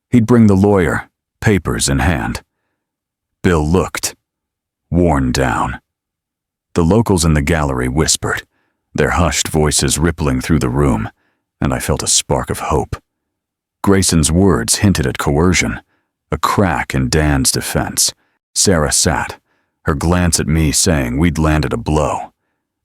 He'd bring the lawyer, papers in hand. Bill looked, worn down." The locals in the gallery whispered, their hushed voices rippling through the room, and I felt a spark of hope. Grayson's words hinted at coercion, a crack in Dan's defense. Sarah sat, her glance at me saying we'd landed a blow.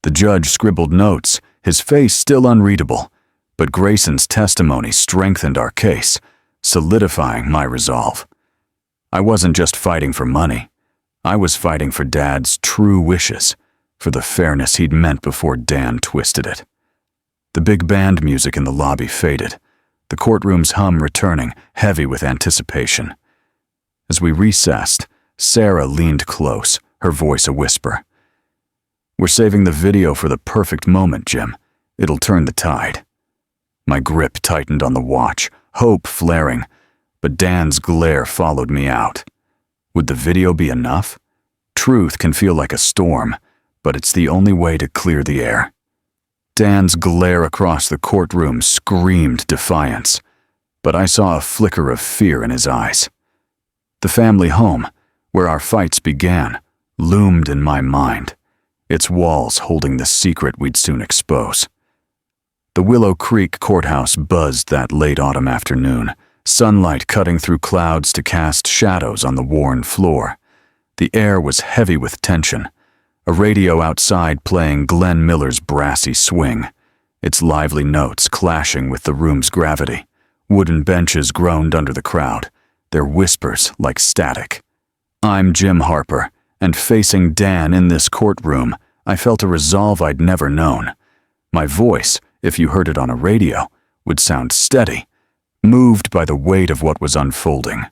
The judge scribbled notes, his face still unreadable, but Grayson's testimony strengthened our case, solidifying my resolve. I wasn't just fighting for money. I was fighting for Dad's true wishes, for the fairness he'd meant before Dan twisted it. The big band music in the lobby faded, the courtroom's hum returning, heavy with anticipation. As we recessed, Sarah leaned close, her voice a whisper. "We're saving the video for the perfect moment, Jim. It'll turn the tide." My grip tightened on the watch, hope flaring, but Dan's glare followed me out. Would the video be enough? Truth can feel like a storm, but it's the only way to clear the air. Dan's glare across the courtroom screamed defiance, but I saw a flicker of fear in his eyes. The family home, where our fights began, loomed in my mind, its walls holding the secret we'd soon expose. The Willow Creek courthouse buzzed that late autumn afternoon, sunlight cutting through clouds to cast shadows on the worn floor. The air was heavy with tension, a radio outside playing Glenn Miller's brassy swing, its lively notes clashing with the room's gravity. Wooden benches groaned under the crowd, their whispers like static. I'm Jim Harper, and facing Dan in this courtroom, I felt a resolve I'd never known. My voice, if you heard it on a radio, would sound steady, moved by the weight of what was unfolding.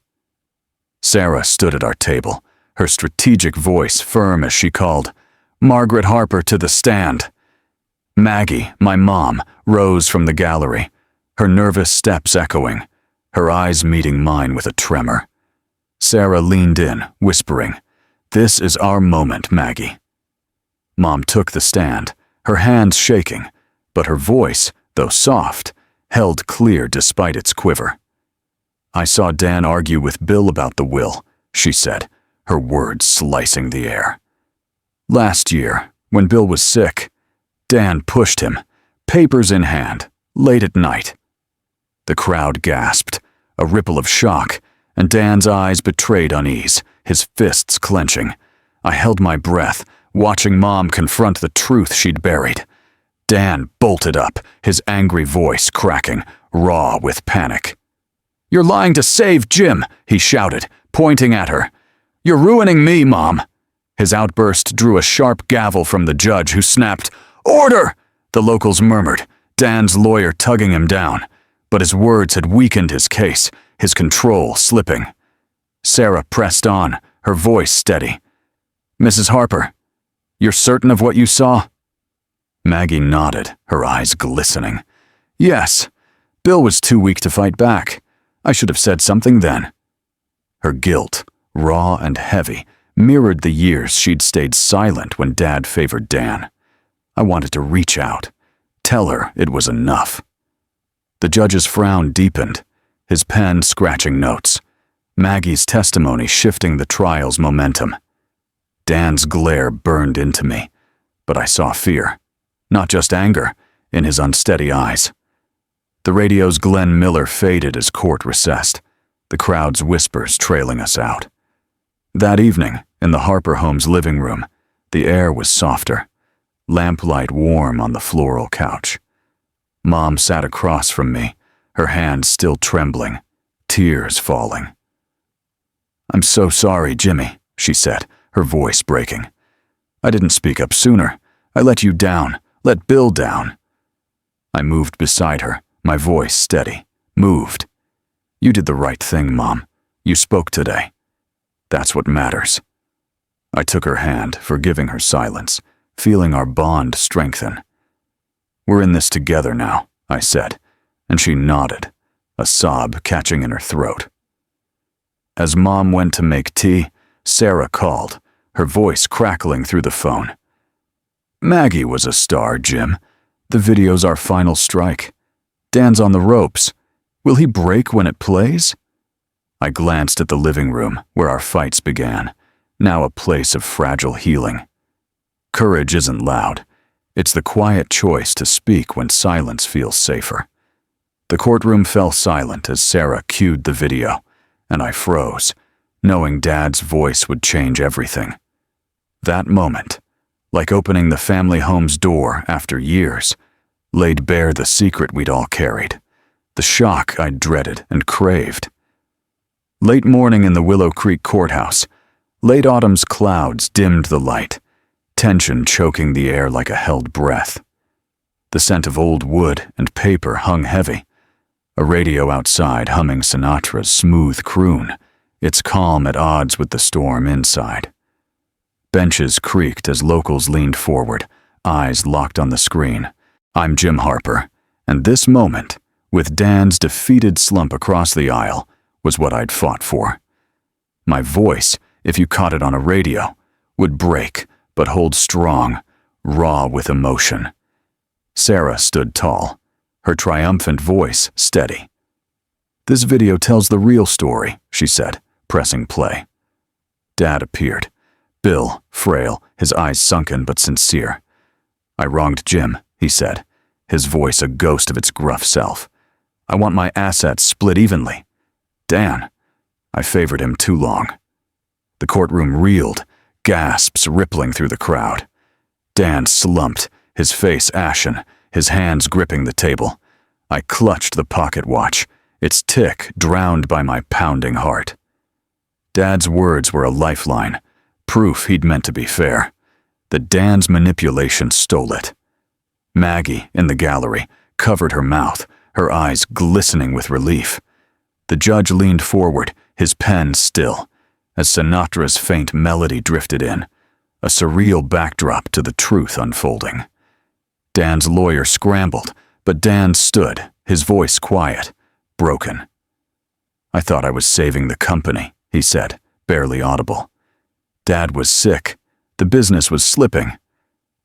Sarah stood at our table, her strategic voice firm as she called, "Margaret Harper to the stand." Maggie, my mom, rose from the gallery, her nervous steps echoing, her eyes meeting mine with a tremor. Sarah leaned in, whispering, "This is our moment, Maggie." Mom took the stand, her hands shaking, but her voice, though soft, held clear despite its quiver. "I saw Dan argue with Bill about the will," she said, her words slicing the air. "Last year, when Bill was sick, Dan pushed him, papers in hand, late at night." The crowd gasped, a ripple of shock, and Dan's eyes betrayed unease, his fists clenching. I held my breath, watching Mom confront the truth she'd buried. Dan bolted up, his angry voice cracking, raw with panic. "You're lying to save Jim," he shouted, pointing at her. "You're ruining me, Mom." His outburst drew a sharp gavel from the judge, who snapped, "Order!" The locals murmured, Dan's lawyer tugging him down. But his words had weakened his case, his control slipping. Sarah pressed on, her voice steady. "Mrs. Harper, you're certain of what you saw?" Maggie nodded, her eyes glistening. "Yes. Bill was too weak to fight back. I should have said something then." Her guilt, raw and heavy, mirrored the years she'd stayed silent when Dad favored Dan. I wanted to reach out, tell her it was enough. The judge's frown deepened, his pen scratching notes, Maggie's testimony shifting the trial's momentum. Dan's glare burned into me, but I saw fear, not just anger, in his unsteady eyes. The radio's Glenn Miller faded as court recessed, the crowd's whispers trailing us out. That evening, in the Harper home's living room, the air was softer, lamplight warm on the floral couch. Mom sat across from me, her hands still trembling, tears falling. "I'm so sorry, Jimmy," she said, her voice breaking. "I didn't speak up sooner. I let you down, let Bill down." I moved beside her, my voice steady, moved. "You did the right thing, Mom. You spoke today. That's what matters." I took her hand, forgiving her silence, feeling our bond strengthen. "We're in this together now," I said, and she nodded, a sob catching in her throat. As Mom went to make tea, Sarah called, her voice crackling through the phone. "Maggie was a star, Jim. The video's our final strike. Dan's on the ropes. Will he break when it plays?" I glanced at the living room, where our fights began, now a place of fragile healing. Courage isn't loud. It's the quiet choice to speak when silence feels safer. The courtroom fell silent as Sarah cued the video, and I froze, knowing Dad's voice would change everything. That moment, like opening the family home's door after years, laid bare the secret we'd all carried, the shock I'd dreaded and craved. Late morning in the Willow Creek courthouse, late autumn's clouds dimmed the light, tension choking the air like a held breath. The scent of old wood and paper hung heavy, a radio outside humming Sinatra's smooth croon, its calm at odds with the storm inside. Benches creaked as locals leaned forward, eyes locked on the screen. I'm Jim Harper, and this moment, with Dan's defeated slump across the aisle, was what I'd fought for. My voice, if you caught it on a radio, would break, but hold strong, raw with emotion. Sarah stood tall, her triumphant voice steady. "This video tells the real story," she said, pressing play. Dad appeared, Bill, frail, his eyes sunken but sincere. "I wronged Jim," he said, his voice a ghost of its gruff self. "I want my assets split evenly. Dan, I favored him too long." The courtroom reeled, gasps rippling through the crowd. Dan slumped, his face ashen, his hands gripping the table. I clutched the pocket watch, its tick drowned by my pounding heart. Dad's words were a lifeline, proof he'd meant to be fair, that Dan's manipulation stole it. Maggie, in the gallery, covered her mouth, her eyes glistening with relief. The judge leaned forward, his pen still, as Sinatra's faint melody drifted in, a surreal backdrop to the truth unfolding. Dan's lawyer scrambled, but Dan stood, his voice quiet, broken. "I thought I was saving the company," he said, barely audible. "Dad was sick. The business was slipping.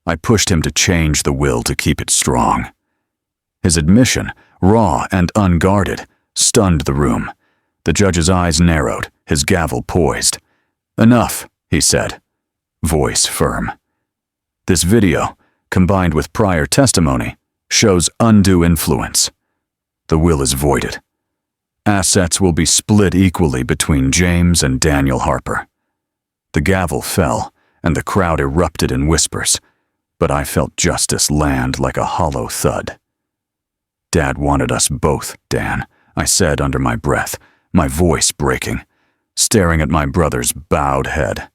I pushed him to change the will to keep it strong." His admission, raw and unguarded, stunned the room. The judge's eyes narrowed, his gavel poised. "Enough," he said, voice firm. "This video, combined with prior testimony, shows undue influence. The will is voided." Assets will be split equally between James and Daniel Harper. The gavel fell, and the crowd erupted in whispers, but I felt justice land like a hollow thud. Dad wanted us both, Dan, I said under my breath, my voice breaking, staring at my brother's bowed head.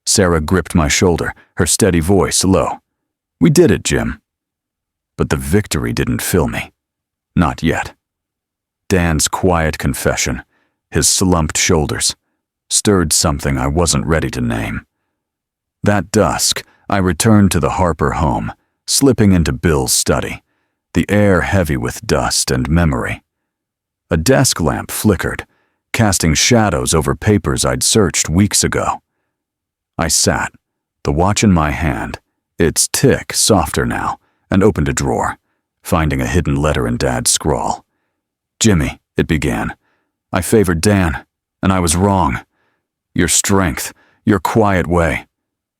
Sarah gripped my shoulder, her steady voice low. We did it, Jim. But the victory didn't fill me. Not yet. Dan's quiet confession, his slumped shoulders, stirred something I wasn't ready to name. That dusk, I returned to the Harper home, slipping into Bill's study, the air heavy with dust and memory. A desk lamp flickered, casting shadows over papers I'd searched weeks ago. I sat, the watch in my hand, its tick softer now, and opened a drawer, finding a hidden letter in Dad's scrawl. Jimmy, it began. I favored Dan, and I was wrong. Your strength, your quiet way.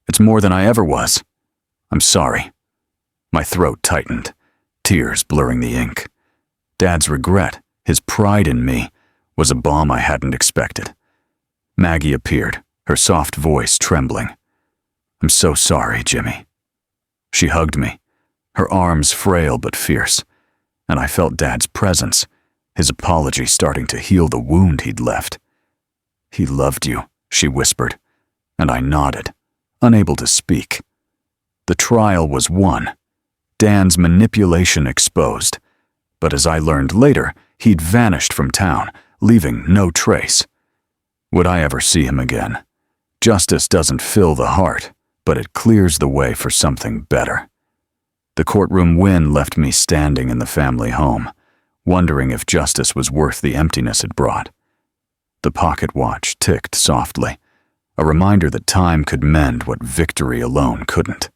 It's more than I ever was. I'm sorry. My throat tightened, tears blurring the ink. Dad's regret, his pride in me, was a bomb I hadn't expected. Maggie appeared, her soft voice trembling. I'm so sorry, Jimmy. She hugged me, her arms frail but fierce, and I felt Dad's presence, his apology starting to heal the wound he'd left. He loved you, she whispered, and I nodded, unable to speak. The trial was won, Dan's manipulation exposed, but as I learned later, he'd vanished from town, leaving no trace. Would I ever see him again? Justice doesn't fill the heart, but it clears the way for something better. The courtroom wind left me standing in the family home, wondering if justice was worth the emptiness it brought. The pocket watch ticked softly, a reminder that time could mend what victory alone couldn't.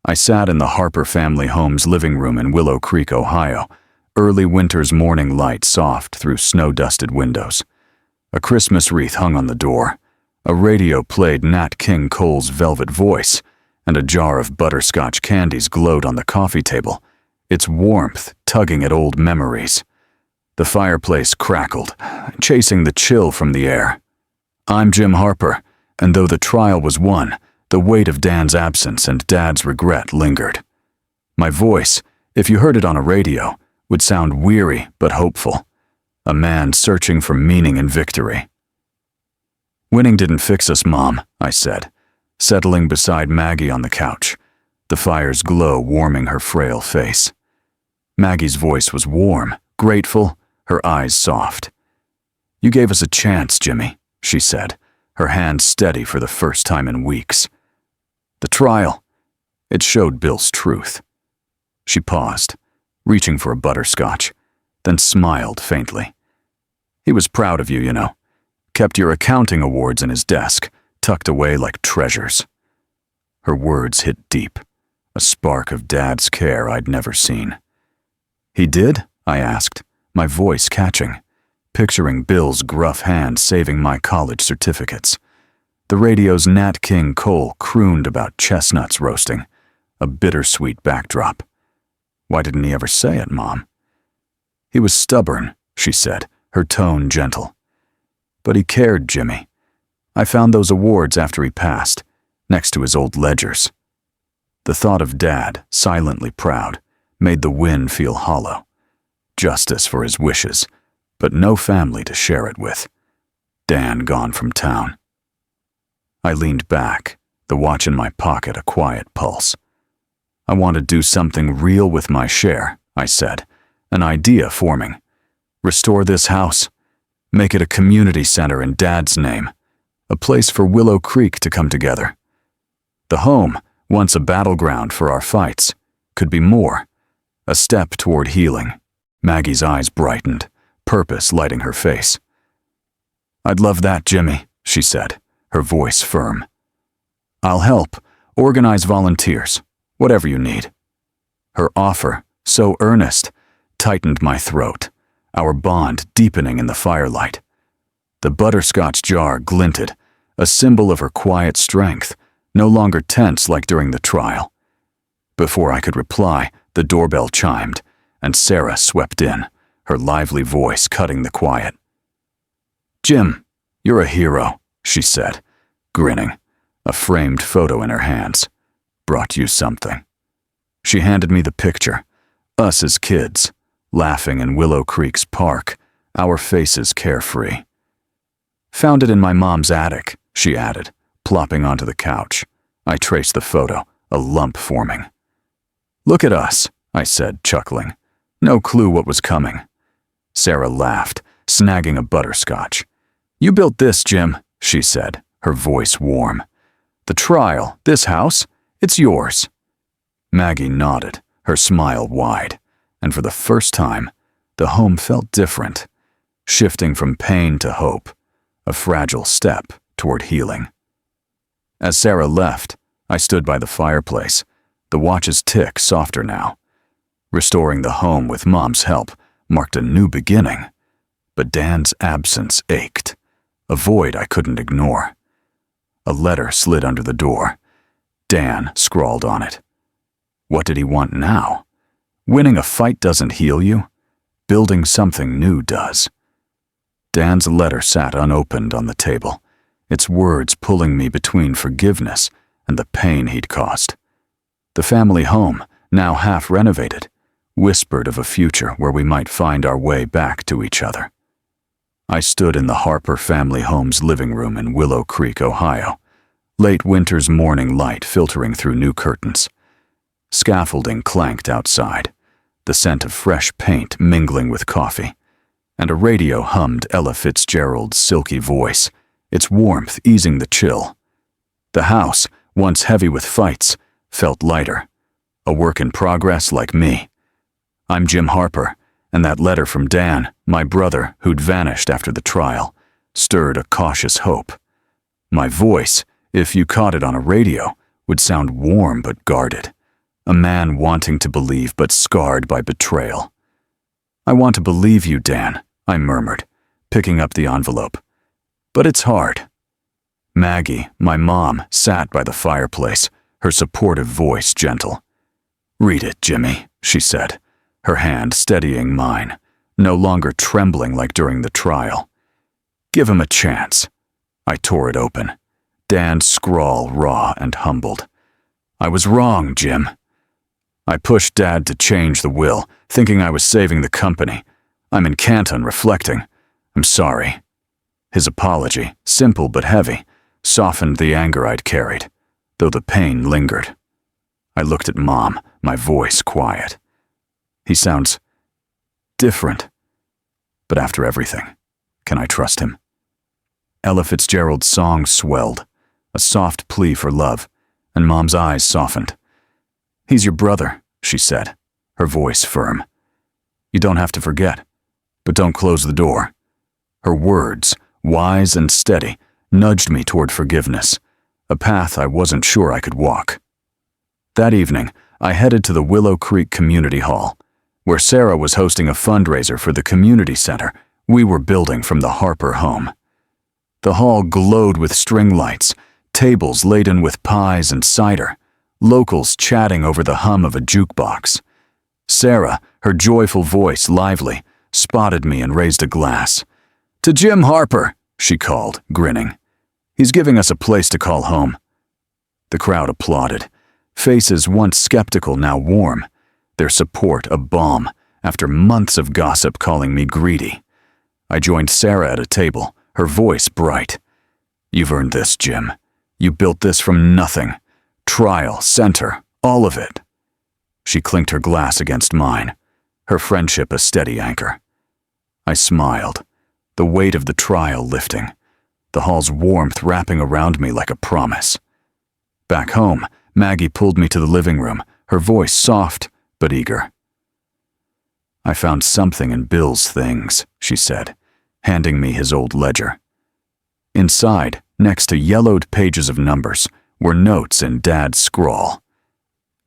I sat in the Harper family home's living room in Willow Creek, Ohio, early winter's morning light soft through snow-dusted windows. A Christmas wreath hung on the door, a radio played Nat King Cole's velvet voice, and a jar of butterscotch candies glowed on the coffee table, its warmth tugging at old memories. The fireplace crackled, chasing the chill from the air. I'm Jim Harper, and though the trial was won, the weight of Dan's absence and Dad's regret lingered. My voice, if you heard it on a radio, would sound weary but hopeful, a man searching for meaning in victory. Winning didn't fix us, Mom, I said, settling beside Maggie on the couch, the fire's glow warming her frail face. Maggie's voice was warm, grateful, her eyes soft. You gave us a chance, Jimmy, she said, her hand steady for the first time in weeks. The trial, it showed Bill's truth. She paused, reaching for a butterscotch, then smiled faintly. He was proud of you, you know. Kept your accounting awards in his desk, tucked away like treasures. Her words hit deep, a spark of Dad's care I'd never seen. He did? I asked, my voice catching, picturing Bill's gruff hand saving my college certificates. The radio's Nat King Cole crooned about chestnuts roasting, a bittersweet backdrop. Why didn't he ever say it, Mom? He was stubborn, she said, her tone gentle. But he cared, Jimmy. I found those awards after he passed, next to his old ledgers. The thought of Dad, silently proud, made the win feel hollow. Justice for his wishes, but no family to share it with. Dan gone from town. I leaned back, the watch in my pocket a quiet pulse. I want to do something real with my share, I said, an idea forming. Restore this house. Make it a community center in Dad's name, a place for Willow Creek to come together. The home, once a battleground for our fights, could be more, a step toward healing. Maggie's eyes brightened, purpose lighting her face. I'd love that, Jimmy, she said, her voice firm. I'll help, organize volunteers, whatever you need. Her offer, so earnest, tightened my throat, our bond deepening in the firelight. The butterscotch jar glinted, a symbol of her quiet strength, no longer tense like during the trial. Before I could reply, the doorbell chimed, and Sarah swept in, her lively voice cutting the quiet. "Jim, you're a hero," she said, grinning, a framed photo in her hands. "Brought you something." She handed me the picture, us as kids, laughing in Willow Creek's park, our faces carefree. "Found it in my mom's attic," she added, plopping onto the couch. I traced the photo, a lump forming. "Look at us," I said, chuckling. No clue what was coming. Sarah laughed, snagging a butterscotch. "You built this, Jim," she said, her voice warm. "The trial, this house, it's yours." Maggie nodded, her smile wide, and for the first time, the home felt different, shifting from pain to hope, a fragile step toward healing. As Sarah left, I stood by the fireplace, the watch's tick softer now. Restoring the home with Mom's help marked a new beginning, but Dan's absence ached, a void I couldn't ignore. A letter slid under the door. Dan scrawled on it. What did he want now? Winning a fight doesn't heal you. Building something new does. Dan's letter sat unopened on the table, its words pulling me between forgiveness and the pain he'd caused. The family home, now half renovated, whispered of a future where we might find our way back to each other. I stood in the Harper family home's living room in Willow Creek, Ohio, late winter's morning light filtering through new curtains. Scaffolding clanked outside, the scent of fresh paint mingling with coffee, and a radio hummed Ella Fitzgerald's silky voice, its warmth easing the chill. The house, once heavy with fights, felt lighter, a work in progress like me. I'm Jim Harper, and that letter from Dan, my brother who'd vanished after the trial, stirred a cautious hope. My voice, if you caught it on a radio, would sound warm but guarded, a man wanting to believe but scarred by betrayal. "I want to believe you, Dan," I murmured, picking up the envelope. "But it's hard." Maggie, my mom, sat by the fireplace, her supportive voice gentle. "Read it, Jimmy," she said, her hand steadying mine, no longer trembling like during the trial. "Give him a chance." I tore it open, Dan's scrawl raw and humbled. "I was wrong, Jim." I pushed Dad to change the will, thinking I was saving the company. I'm in Canton, reflecting. "I'm sorry." His apology, simple but heavy, softened the anger I'd carried, though the pain lingered. I looked at Mom, my voice quiet. "He sounds different. But after everything, can I trust him?" Ella Fitzgerald's song swelled, a soft plea for love, and Mom's eyes softened. "He's your brother," she said, her voice firm. "You don't have to forget, but don't close the door." Her words, wise and steady, nudged me toward forgiveness, a path I wasn't sure I could walk. That evening, I headed to the Willow Creek Community Hall, where Sarah was hosting a fundraiser for the community center we were building from the Harper home. The hall glowed with string lights, tables laden with pies and cider, locals chatting over the hum of a jukebox. Sarah, her joyful voice lively, spotted me and raised a glass. "To Jim Harper," she called, grinning. "He's giving us a place to call home." The crowd applauded, faces once skeptical now warm, their support a balm after months of gossip calling me greedy. I joined Sarah at a table, her voice bright. "You've earned this, Jim. You built this from nothing. Trial, center, all of it." She clinked her glass against mine, her friendship a steady anchor. I smiled, the weight of the trial lifting, the hall's warmth wrapping around me like a promise. Back home, Maggie pulled me to the living room, her voice soft but eager. "I found something in Bill's things," she said, handing me his old ledger. Inside, next to yellowed pages of numbers, were notes in Dad's scrawl.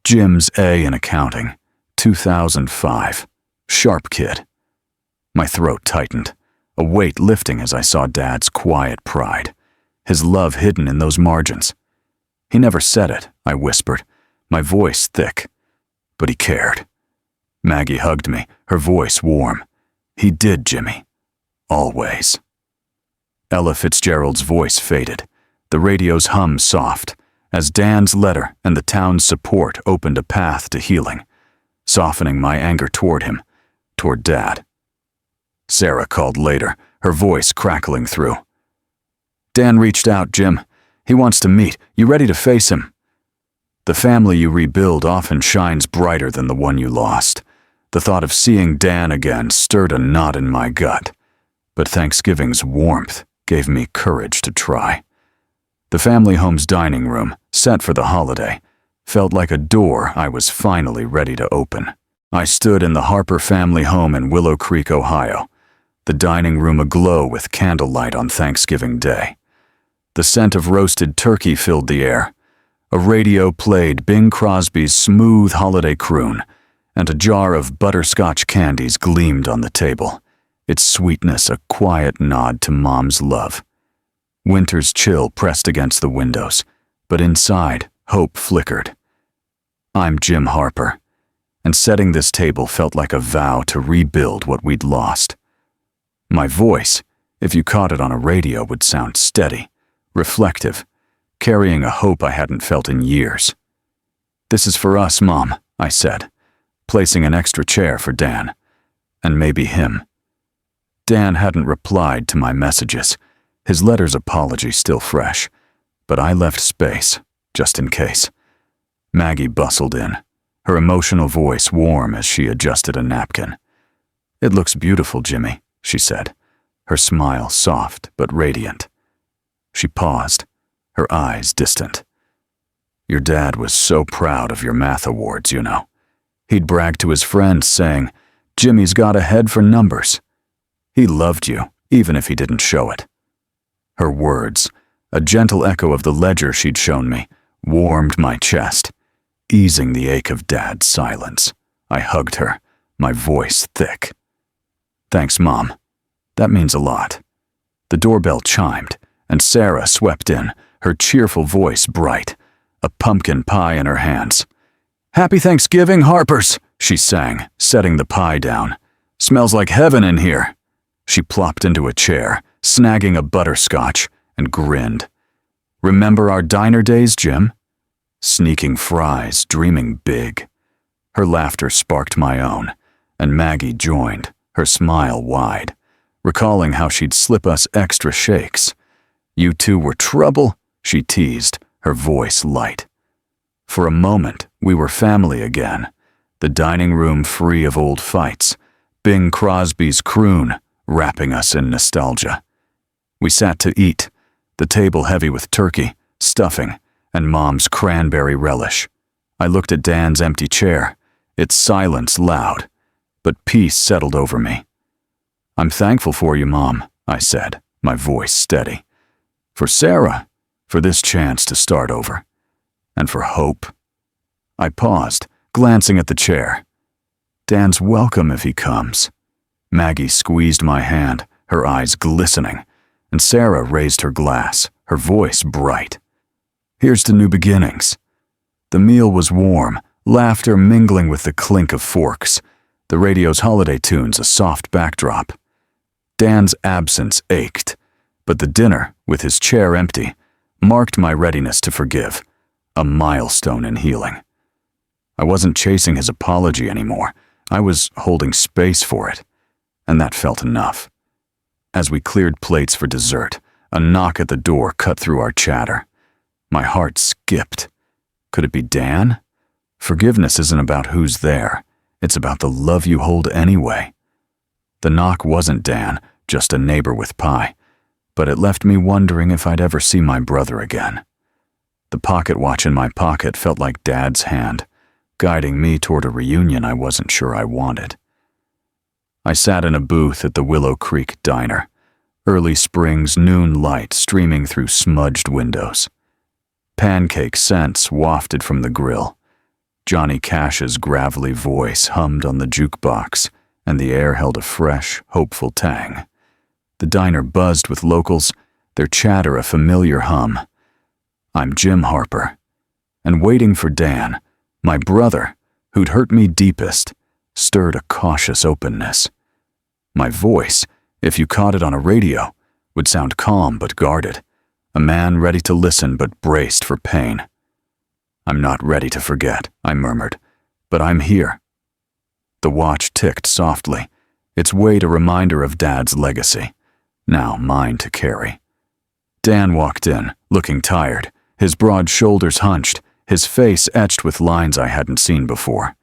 Jim's A in accounting, 2005. Sharp kid. My throat tightened, a weight lifting as I saw Dad's quiet pride, his love hidden in those margins. He never said it, I whispered, my voice thick. But he cared. Maggie hugged me, her voice warm. He did, Jimmy. Always. Ella Fitzgerald's voice faded. The radio's hum soft, as Dan's letter and the town's support opened a path to healing, softening my anger toward him, toward Dad. Sarah called later, her voice crackling through. Dan reached out, Jim. He wants to meet. You ready to face him? The family you rebuild often shines brighter than the one you lost. The thought of seeing Dan again stirred a knot in my gut, but Thanksgiving's warmth gave me courage to try. The family home's dining room, set for the holiday, felt like a door I was finally ready to open. I stood in the Harper family home in Willow Creek, Ohio, the dining room aglow with candlelight on Thanksgiving Day. The scent of roasted turkey filled the air. A radio played Bing Crosby's smooth holiday croon, and a jar of butterscotch candies gleamed on the table, its sweetness a quiet nod to Mom's love. Winter's chill pressed against the windows, but inside, hope flickered. I'm Jim Harper, and setting this table felt like a vow to rebuild what we'd lost. My voice, if you caught it on a radio, would sound steady, reflective, carrying a hope I hadn't felt in years. "This is for us, Mom," I said, placing an extra chair for Dan, and maybe him. Dan hadn't replied to my messages, his letter's apology still fresh, but I left space, just in case. Maggie bustled in, her emotional voice warm as she adjusted a napkin. "It looks beautiful, Jimmy," she said, her smile soft but radiant. She paused, her eyes distant. "Your dad was so proud of your math awards, you know. He'd brag to his friends saying, 'Jimmy's got a head for numbers.' He loved you, even if he didn't show it." Her words, a gentle echo of the ledger she'd shown me, warmed my chest, easing the ache of Dad's silence. I hugged her, my voice thick. "Thanks, Mom. That means a lot." The doorbell chimed, and Sarah swept in, her cheerful voice bright, a pumpkin pie in her hands. "Happy Thanksgiving, Harpers," she sang, setting the pie down. "Smells like heaven in here." She plopped into a chair, snagging a butterscotch, and grinned. "Remember our diner days, Jim?" Sneaking fries, dreaming big. Her laughter sparked my own, and Maggie joined, her smile wide, recalling how she'd slip us extra shakes. "You two were trouble," she teased, her voice light. For a moment, we were family again, the dining room free of old fights, Bing Crosby's croon wrapping us in nostalgia. We sat to eat, the table heavy with turkey, stuffing, and Mom's cranberry relish. I looked at Dan's empty chair, its silence loud, but peace settled over me. "I'm thankful for you, Mom," I said, my voice steady. "For Sarah, for this chance to start over, and for hope." I paused, glancing at the chair. "Dan's welcome if he comes." Maggie squeezed my hand, her eyes glistening, and Sarah raised her glass, her voice bright. "Here's to new beginnings." The meal was warm, laughter mingling with the clink of forks, the radio's holiday tunes a soft backdrop. Dan's absence ached, but the dinner, with his chair empty, marked my readiness to forgive, a milestone in healing. I wasn't chasing his apology anymore. I was holding space for it, and that felt enough. As we cleared plates for dessert, a knock at the door cut through our chatter. My heart skipped. Could it be Dan? Forgiveness isn't about who's there. It's about the love you hold anyway. The knock wasn't Dan, just a neighbor with pie, but it left me wondering if I'd ever see my brother again. The pocket watch in my pocket felt like Dad's hand, guiding me toward a reunion I wasn't sure I wanted. I sat in a booth at the Willow Creek Diner, early spring's noon light streaming through smudged windows. Pancake scents wafted from the grill. Johnny Cash's gravelly voice hummed on the jukebox, and the air held a fresh, hopeful tang. The diner buzzed with locals, their chatter a familiar hum. I'm Jim Harper, and waiting for Dan, my brother, who'd hurt me deepest, stirred a cautious openness. My voice, if you caught it on a radio, would sound calm but guarded, a man ready to listen but braced for pain. "I'm not ready to forget," I murmured, "but I'm here." The watch ticked softly, its weight a reminder of Dad's legacy, now mine to carry. Dan walked in, looking tired, his broad shoulders hunched, his face etched with lines I hadn't seen before.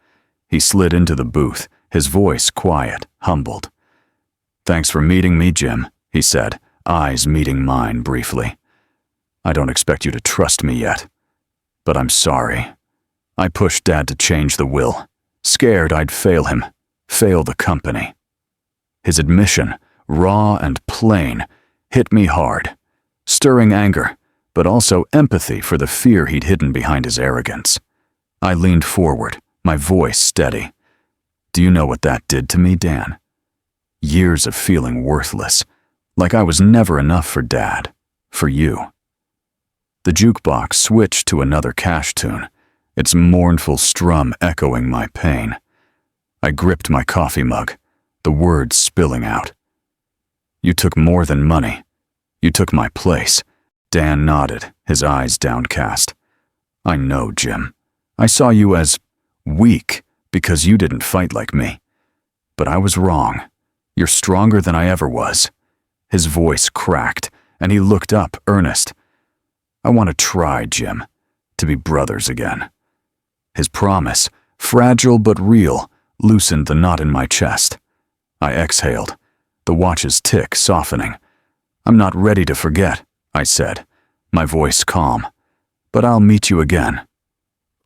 He slid into the booth, his voice quiet, humbled. "Thanks for meeting me, Jim," he said, eyes meeting mine briefly. "I don't expect you to trust me yet, but I'm sorry. I pushed Dad to change the will, scared I'd fail him, fail the company." His admission, raw and plain, hit me hard, stirring anger, but also empathy for the fear he'd hidden behind his arrogance. I leaned forward, my voice steady. "Do you know what that did to me, Dan? Years of feeling worthless, like I was never enough for Dad, for you." The jukebox switched to another cash tune, its mournful strum echoing my pain. I gripped my coffee mug, the words spilling out. "You took more than money. You took my place." Dan nodded, his eyes downcast. "I know, Jim. I saw you as weak because you didn't fight like me. But I was wrong. You're stronger than I ever was." His voice cracked, and he looked up, earnest. "I want to try, Jim, to be brothers again." His promise, fragile but real, loosened the knot in my chest. I exhaled, the watch's tick softening. "I'm not ready to forget," I said, my voice calm. "But I'll meet you again.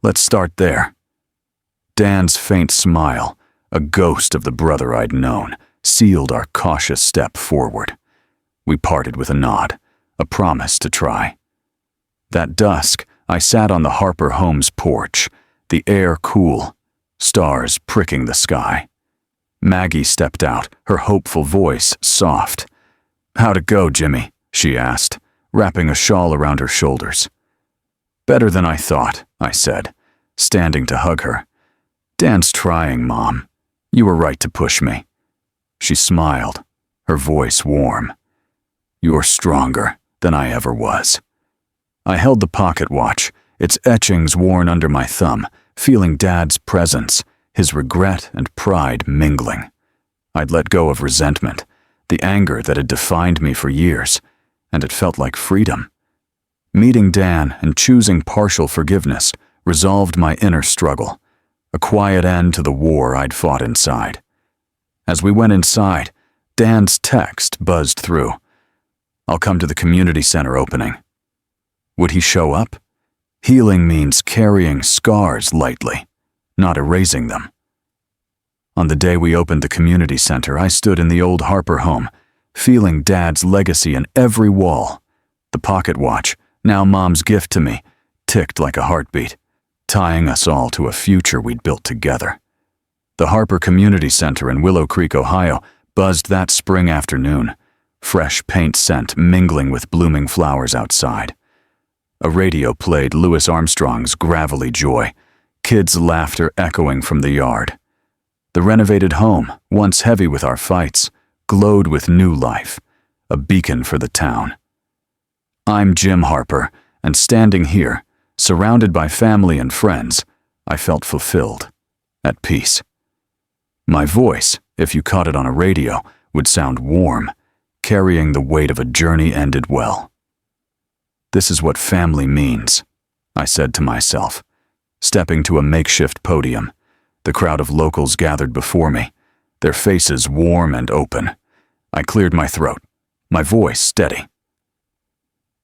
Let's start there." Dan's faint smile, a ghost of the brother I'd known, sealed our cautious step forward. We parted with a nod, a promise to try. That dusk, I sat on the Harper home's porch, the air cool, stars pricking the sky. Maggie stepped out, her hopeful voice soft. "How'd it go, Jimmy?" she asked, wrapping a shawl around her shoulders. "Better than I thought," I said, standing to hug her. "Dan's trying, Mom. You were right to push me." She smiled, her voice warm. "You're stronger than I ever was." I held the pocket watch, its etchings worn under my thumb, feeling Dad's presence, his regret and pride mingling. I'd let go of resentment, the anger that had defined me for years, and it felt like freedom. Meeting Dan and choosing partial forgiveness resolved my inner struggle, a quiet end to the war I'd fought inside. As we went inside, Dan's text buzzed through. "I'll come to the community center opening." Would he show up? Healing means carrying scars lightly, not erasing them. On the day we opened the community center, I stood in the old Harper home, feeling Dad's legacy in every wall. The pocket watch, now Mom's gift to me, ticked like a heartbeat, tying us all to a future we'd built together. The Harper Community Center in Willow Creek, Ohio, buzzed that spring afternoon, fresh paint scent mingling with blooming flowers outside. A radio played Louis Armstrong's Gravelly Joy, kids' laughter echoing from the yard. The renovated home, once heavy with our fights, glowed with new life, a beacon for the town. I'm Jim Harper, and standing here, surrounded by family and friends, I felt fulfilled, at peace. My voice, if you caught it on a radio, would sound warm, carrying the weight of a journey ended well. "This is what family means," I said to myself, stepping to a makeshift podium. The crowd of locals gathered before me, their faces warm and open. I cleared my throat, my voice steady.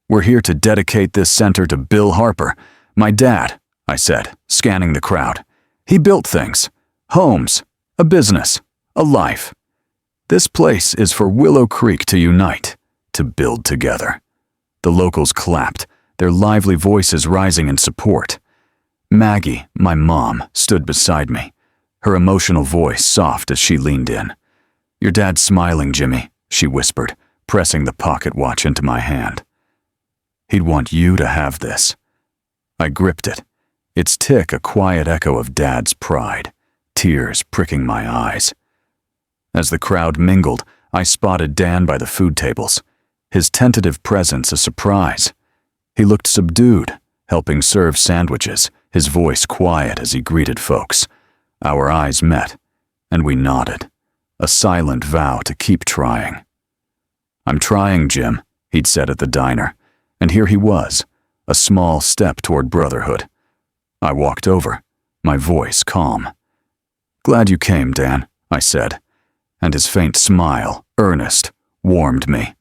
"We're here to dedicate this center to Bill Harper, my dad," I said, scanning the crowd. "He built things, homes, a business, a life. This place is for Willow Creek to unite, to build together." The locals clapped, their lively voices rising in support. Maggie, my mom, stood beside me, her emotional voice soft as she leaned in. "Your dad's smiling, Jimmy," she whispered, pressing the pocket watch into my hand. "He'd want you to have this." I gripped it, its tick a quiet echo of Dad's pride, tears pricking my eyes. As the crowd mingled, I spotted Dan by the food tables, his tentative presence a surprise. He looked subdued, helping serve sandwiches, his voice quiet as he greeted folks. Our eyes met, and we nodded, a silent vow to keep trying. "I'm trying, Jim," he'd said at the diner, and here he was, a small step toward brotherhood. I walked over, my voice calm. "Glad you came, Dan," I said, and his faint smile, earnest, warmed me.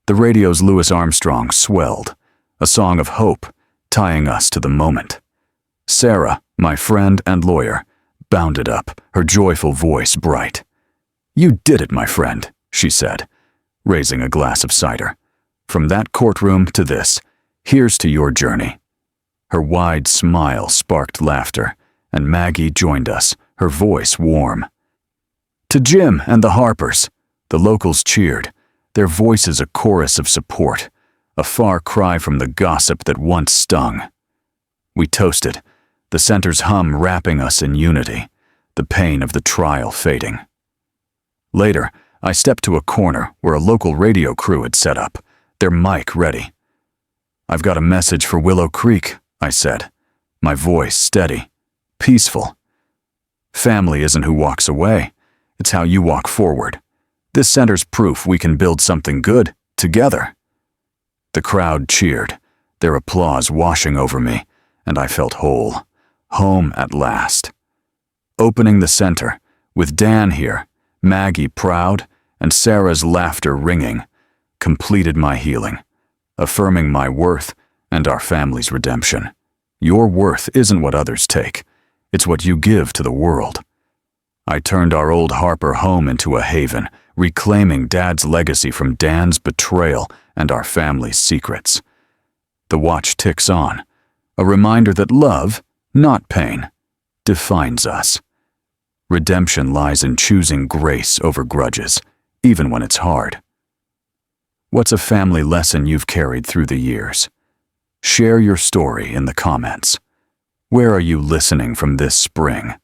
The radio's Louis Armstrong swelled, a song of hope, tying us to the moment. Sarah, my friend and lawyer, bounded up, her joyful voice bright. "You did it, my friend," she said, raising a glass of cider. "From that courtroom to this, here's to your journey." Her wide smile sparked laughter, and Maggie joined us, her voice warm. "To Jim and the Harpers," the locals cheered, their voices a chorus of support, a far cry from the gossip that once stung. We toasted, the center's hum wrapping us in unity, the pain of the trial fading. Later, I stepped to a corner where a local radio crew had set up, their mic ready. "I've got a message for Willow Creek," I said, my voice steady, peaceful. "Family isn't who walks away, it's how you walk forward. This center's proof we can build something good, together." The crowd cheered, their applause washing over me, and I felt whole, home at last. Opening the center, with Dan here, Maggie proud, and Sarah's laughter ringing, completed my healing, affirming my worth and our family's redemption. Your worth isn't what others take, it's what you give to the world. I turned our old Harper home into a haven, reclaiming Dad's legacy from Dan's betrayal and our family's secrets. The watch ticks on, a reminder that love, not pain, defines us. Redemption lies in choosing grace over grudges, even when it's hard. What's a family lesson you've carried through the years? Share your story in the comments. Where are you listening from this spring?